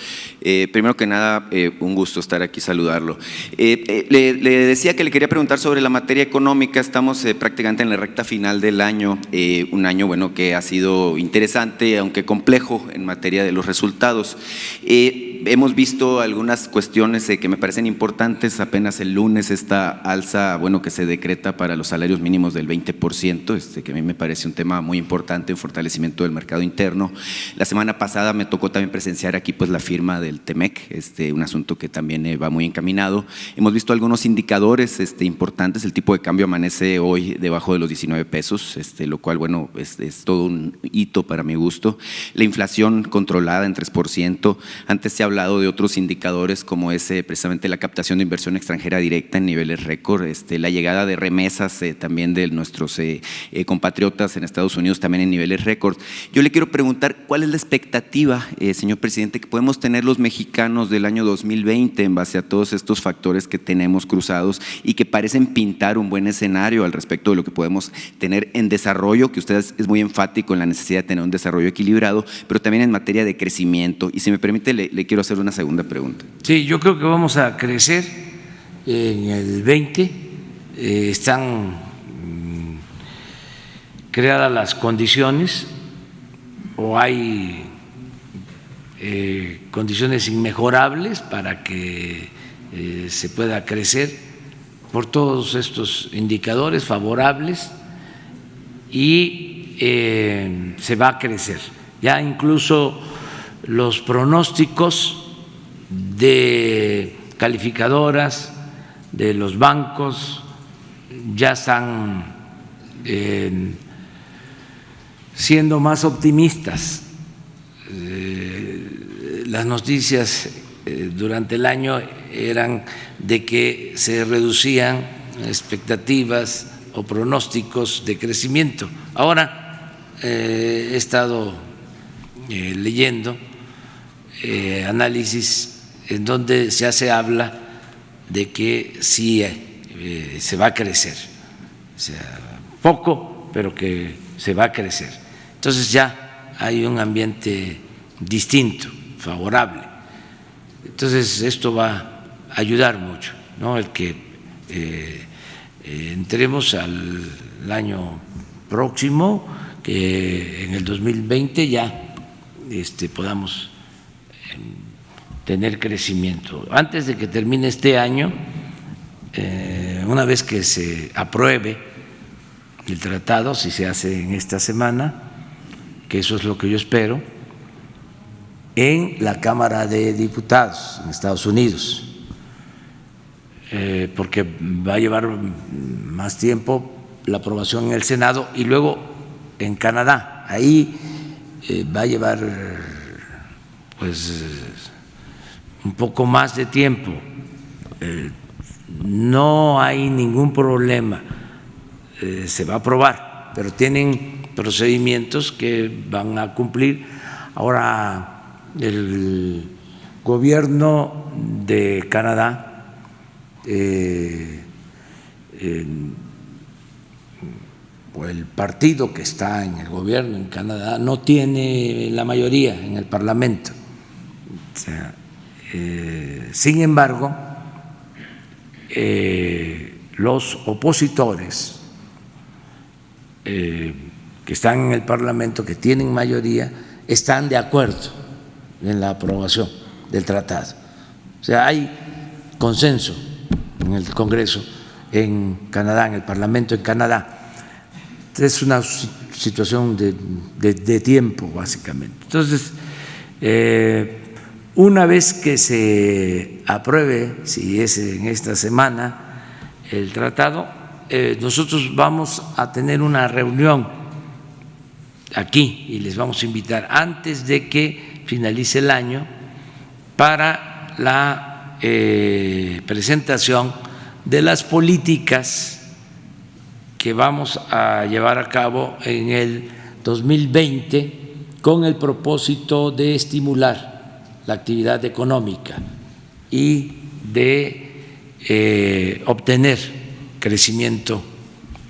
Primero que nada, un gusto estar aquí, saludarlo. Le decía que le quería preguntar sobre la materia económica. Estamos prácticamente en la recta final del año, un año bueno que ha sido interesante, aunque complejo en materia de los resultados. Hemos visto algunas cuestiones que me parecen importantes. Apenas el lunes esta alza, bueno, que se decreta para los salarios mínimos del 20%, que a mí me parece un tema muy importante, un fortalecimiento del mercado interno. La semana pasada me tocó también presenciar aquí pues la firma del TEMEC, un asunto que también va muy encaminado. Hemos visto algunos indicadores importantes. El tipo de cambio amanece hoy debajo de los 19 pesos, lo cual, bueno, es todo un hito para mi gusto. La inflación controlada en 3%. Antes se ha hablado de otros indicadores como precisamente la captación de inversión extranjera directa en niveles récord, la llegada de remesas también de nuestros compatriotas en Estados Unidos también en niveles récord. Yo le quiero preguntar cuál es la expectativa, señor presidente, que podemos tener los mexicanos del año 2020 en base a todos estos factores que tenemos cruzados y que parecen pintar un buen escenario al respecto de lo que podemos tener en desarrollo, que usted es muy enfático en la necesidad de tener un desarrollo equilibrado, pero también en materia de crecimiento. Y si me permite, le quiero hacer una segunda pregunta. Sí, yo creo que vamos a crecer en el 20. Están creadas las condiciones o hay condiciones inmejorables para que se pueda crecer por todos estos indicadores favorables y se va a crecer. Ya incluso los pronósticos de calificadoras de los bancos ya están siendo más optimistas. Las noticias durante el año eran de que se reducían expectativas o pronósticos de crecimiento. Ahora he estado leyendo análisis en donde ya se habla de que sí se va a crecer, o sea, poco, pero que se va a crecer. Entonces ya hay un ambiente distinto, favorable. Entonces esto va a ayudar mucho, ¿no? El que entremos al año próximo, que en el 2020 ya podamos tener crecimiento. Antes de que termine este año, una vez que se apruebe el tratado, si se hace en esta semana, que eso es lo que yo espero, en la Cámara de Diputados en Estados Unidos, porque va a llevar más tiempo la aprobación en el Senado y luego en Canadá. Ahí va a llevar pues un poco más de tiempo. No hay ningún problema, se va a aprobar, pero tienen procedimientos que van a cumplir. Ahora el gobierno de Canadá o el partido que está en el gobierno en Canadá no tiene la mayoría en el Parlamento. O sea, sin embargo, los opositores que están en el Parlamento, que tienen mayoría, están de acuerdo en la aprobación del tratado. O sea, hay consenso en el Congreso en Canadá, en el Parlamento en Canadá. Es una situación de tiempo, básicamente. Entonces, una vez que se apruebe, si es en esta semana, el tratado, nosotros vamos a tener una reunión aquí y les vamos a invitar antes de que finalice el año para la presentación de las políticas que vamos a llevar a cabo en el 2020 con el propósito de estimular la actividad económica y de obtener crecimiento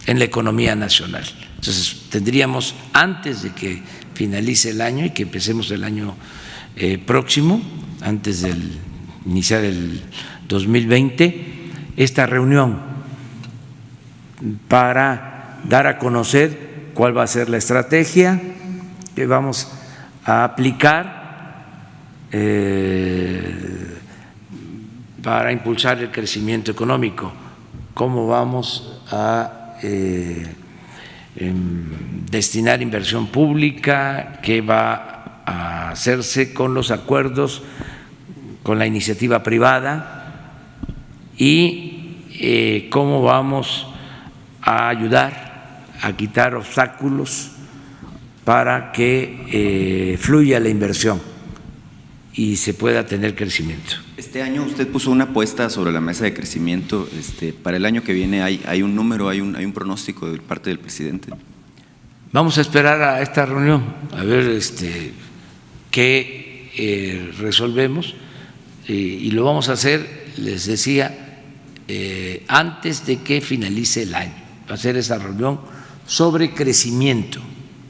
en la economía nacional. O Entonces, tendríamos, antes de que finalice el año y que empecemos el año próximo, antes de iniciar el 2020, esta reunión para dar a conocer cuál va a ser la estrategia que vamos a aplicar para impulsar el crecimiento económico, cómo vamos a destinar inversión pública, qué va a hacerse con los acuerdos con la iniciativa privada y cómo vamos a ayudar a quitar obstáculos para que fluya la inversión y se pueda tener crecimiento. Este año usted puso una apuesta sobre la mesa de crecimiento. Para el año que viene hay un número, hay un pronóstico de parte del presidente. Vamos a esperar a esta reunión a ver qué resolvemos y lo vamos a hacer, les decía, antes de que finalice el año. Va a ser esa reunión sobre crecimiento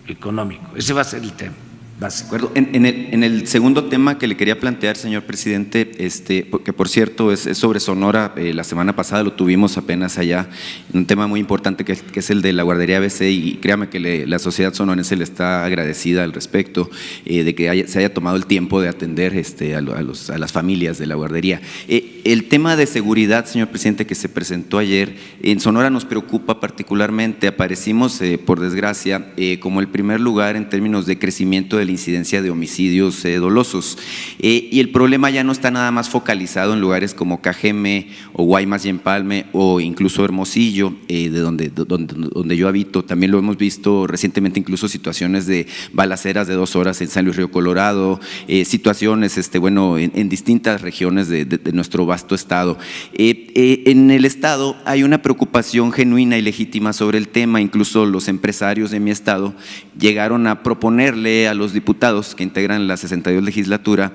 económico. Ese va a ser el tema. De acuerdo. En el segundo tema que le quería plantear, señor presidente, que por cierto es sobre Sonora, la semana pasada lo tuvimos apenas allá, un tema muy importante que es el de la guardería ABC, y créame que la sociedad sonorense le está agradecida al respecto de que se haya tomado el tiempo de atender a las familias de la guardería. El tema de seguridad, señor presidente, que se presentó ayer, en Sonora nos preocupa particularmente. Aparecimos, por desgracia, como el primer lugar en términos de crecimiento de la incidencia de homicidios dolosos. Y el problema ya no está nada más focalizado en lugares como Cajeme o Guaymas y Empalme o incluso Hermosillo, de donde yo habito. También lo hemos visto recientemente, incluso situaciones de balaceras de 2 horas en San Luis Río Colorado, situaciones en distintas regiones de nuestro vasto estado. En el estado hay una preocupación genuina y legítima sobre el tema. Incluso los empresarios de mi estado llegaron a proponerle a los diputados que integran la 62 legislatura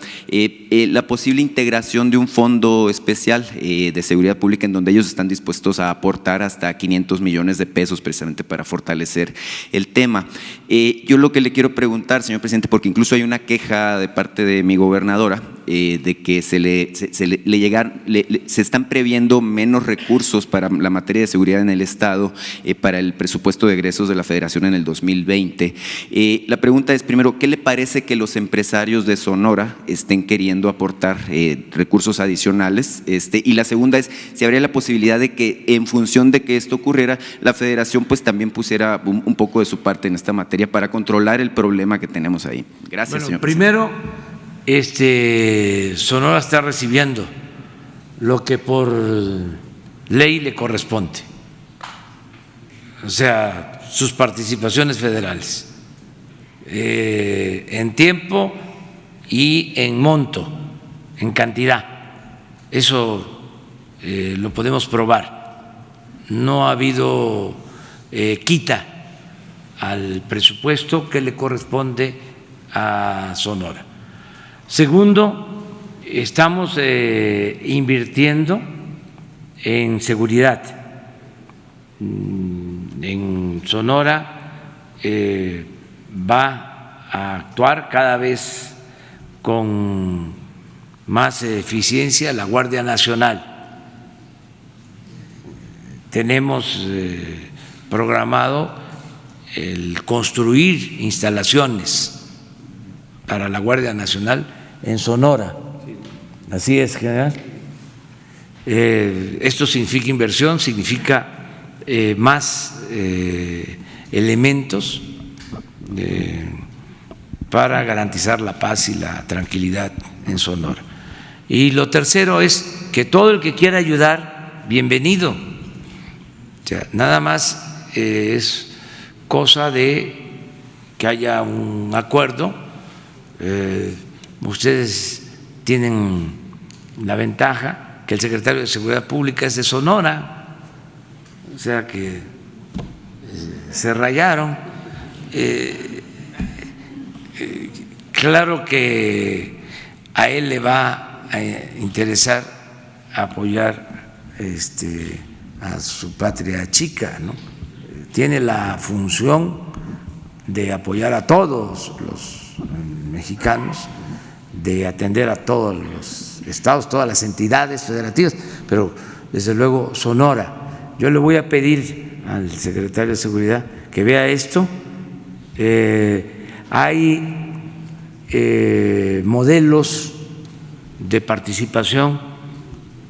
la posible integración de un fondo especial de seguridad pública en donde ellos están dispuestos a aportar hasta 500 millones de pesos precisamente para fortalecer el tema. Yo lo que le quiero preguntar, señor presidente, porque incluso hay una queja de parte de mi gobernadora de que se están previendo menos recursos para la materia de seguridad en el estado para el presupuesto de egresos de la Federación en el 2020. La pregunta es, primero, ¿qué le parece que los empresarios de Sonora estén queriendo aportar recursos adicionales? Y la segunda es, si habría la posibilidad de que en función de que esto ocurriera, la Federación pues también pusiera un poco de su parte en esta materia para controlar el problema que tenemos ahí. Gracias, señor presidente. Primero, Sonora está recibiendo lo que por ley le corresponde, o sea, sus participaciones federales, en tiempo y en monto, en cantidad. Eso lo podemos probar. No ha habido quita al presupuesto que le corresponde a Sonora. Segundo, estamos invirtiendo en seguridad. En Sonora va a actuar cada vez con más eficiencia la Guardia Nacional. Tenemos programado el construir instalaciones para la Guardia Nacional en Sonora. Así es, general. Esto significa inversión, significa más elementos para garantizar la paz y la tranquilidad en Sonora. Y lo tercero es que todo el que quiera ayudar, bienvenido. O sea, nada más es cosa de que haya un acuerdo. Ustedes tienen la ventaja que el secretario de Seguridad Pública es de Sonora, o sea que se rayaron. Claro que a él le va a interesar apoyar a su patria chica, ¿no? tiene la función de apoyar a todos los mexicanos, de atender a todos los estados, todas las entidades federativas, pero desde luego Sonora. Yo le voy a pedir al secretario de Seguridad que vea esto. Hay modelos de participación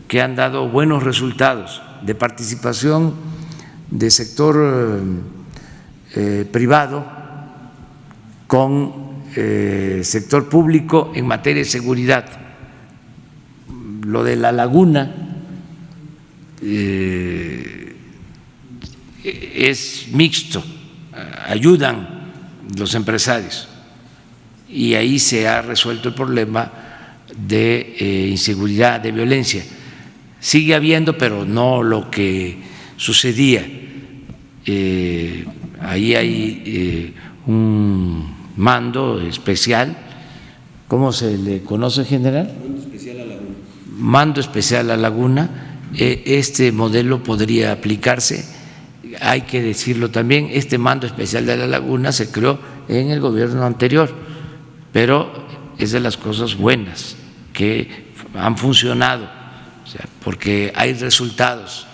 que han dado buenos resultados, de participación de sector privado con sector público en materia de seguridad. Lo de la laguna es mixto, ayudan los empresarios y ahí se ha resuelto el problema de inseguridad, de violencia. Sigue habiendo, pero no lo que sucedía. Ahí hay un mando especial, ¿cómo se le conoce, general? Mando especial a Laguna. Mando especial a Laguna. Este modelo podría aplicarse. Hay que decirlo también, este mando especial de la Laguna se creó en el gobierno anterior, pero es de las cosas buenas que han funcionado, o sea, porque hay resultados.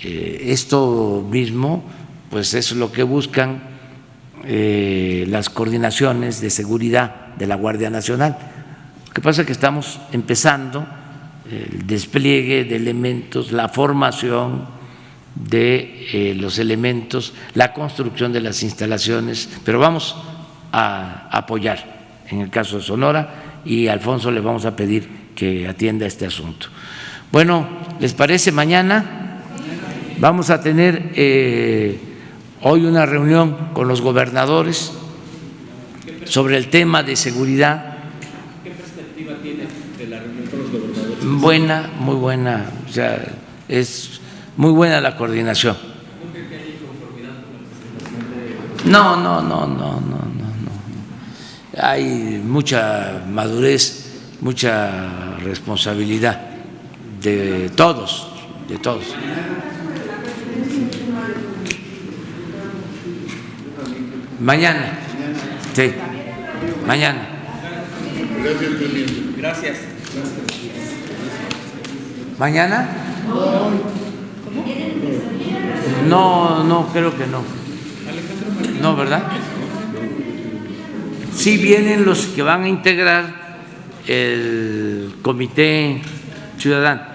Esto mismo, pues es lo que buscan las coordinaciones de seguridad de la Guardia Nacional. Lo que pasa es que estamos empezando el despliegue de elementos, la formación de los elementos, la construcción de las instalaciones, pero vamos a apoyar en el caso de Sonora y a Alfonso le vamos a pedir que atienda este asunto. Bueno, ¿les parece? Mañana vamos a tener hoy una reunión con los gobernadores sobre el tema de seguridad. ¿Qué perspectiva tiene de la reunión con los gobernadores? Buena, muy buena, o sea, es muy buena la coordinación. ¿No cree que hay conformidad con la presentación No. Hay mucha madurez, mucha responsabilidad de todos, de todos. Mañana. Sí, mañana. Gracias. ¿Mañana? No, creo que no. No, ¿verdad? Sí vienen los que van a integrar el Comité Ciudadano.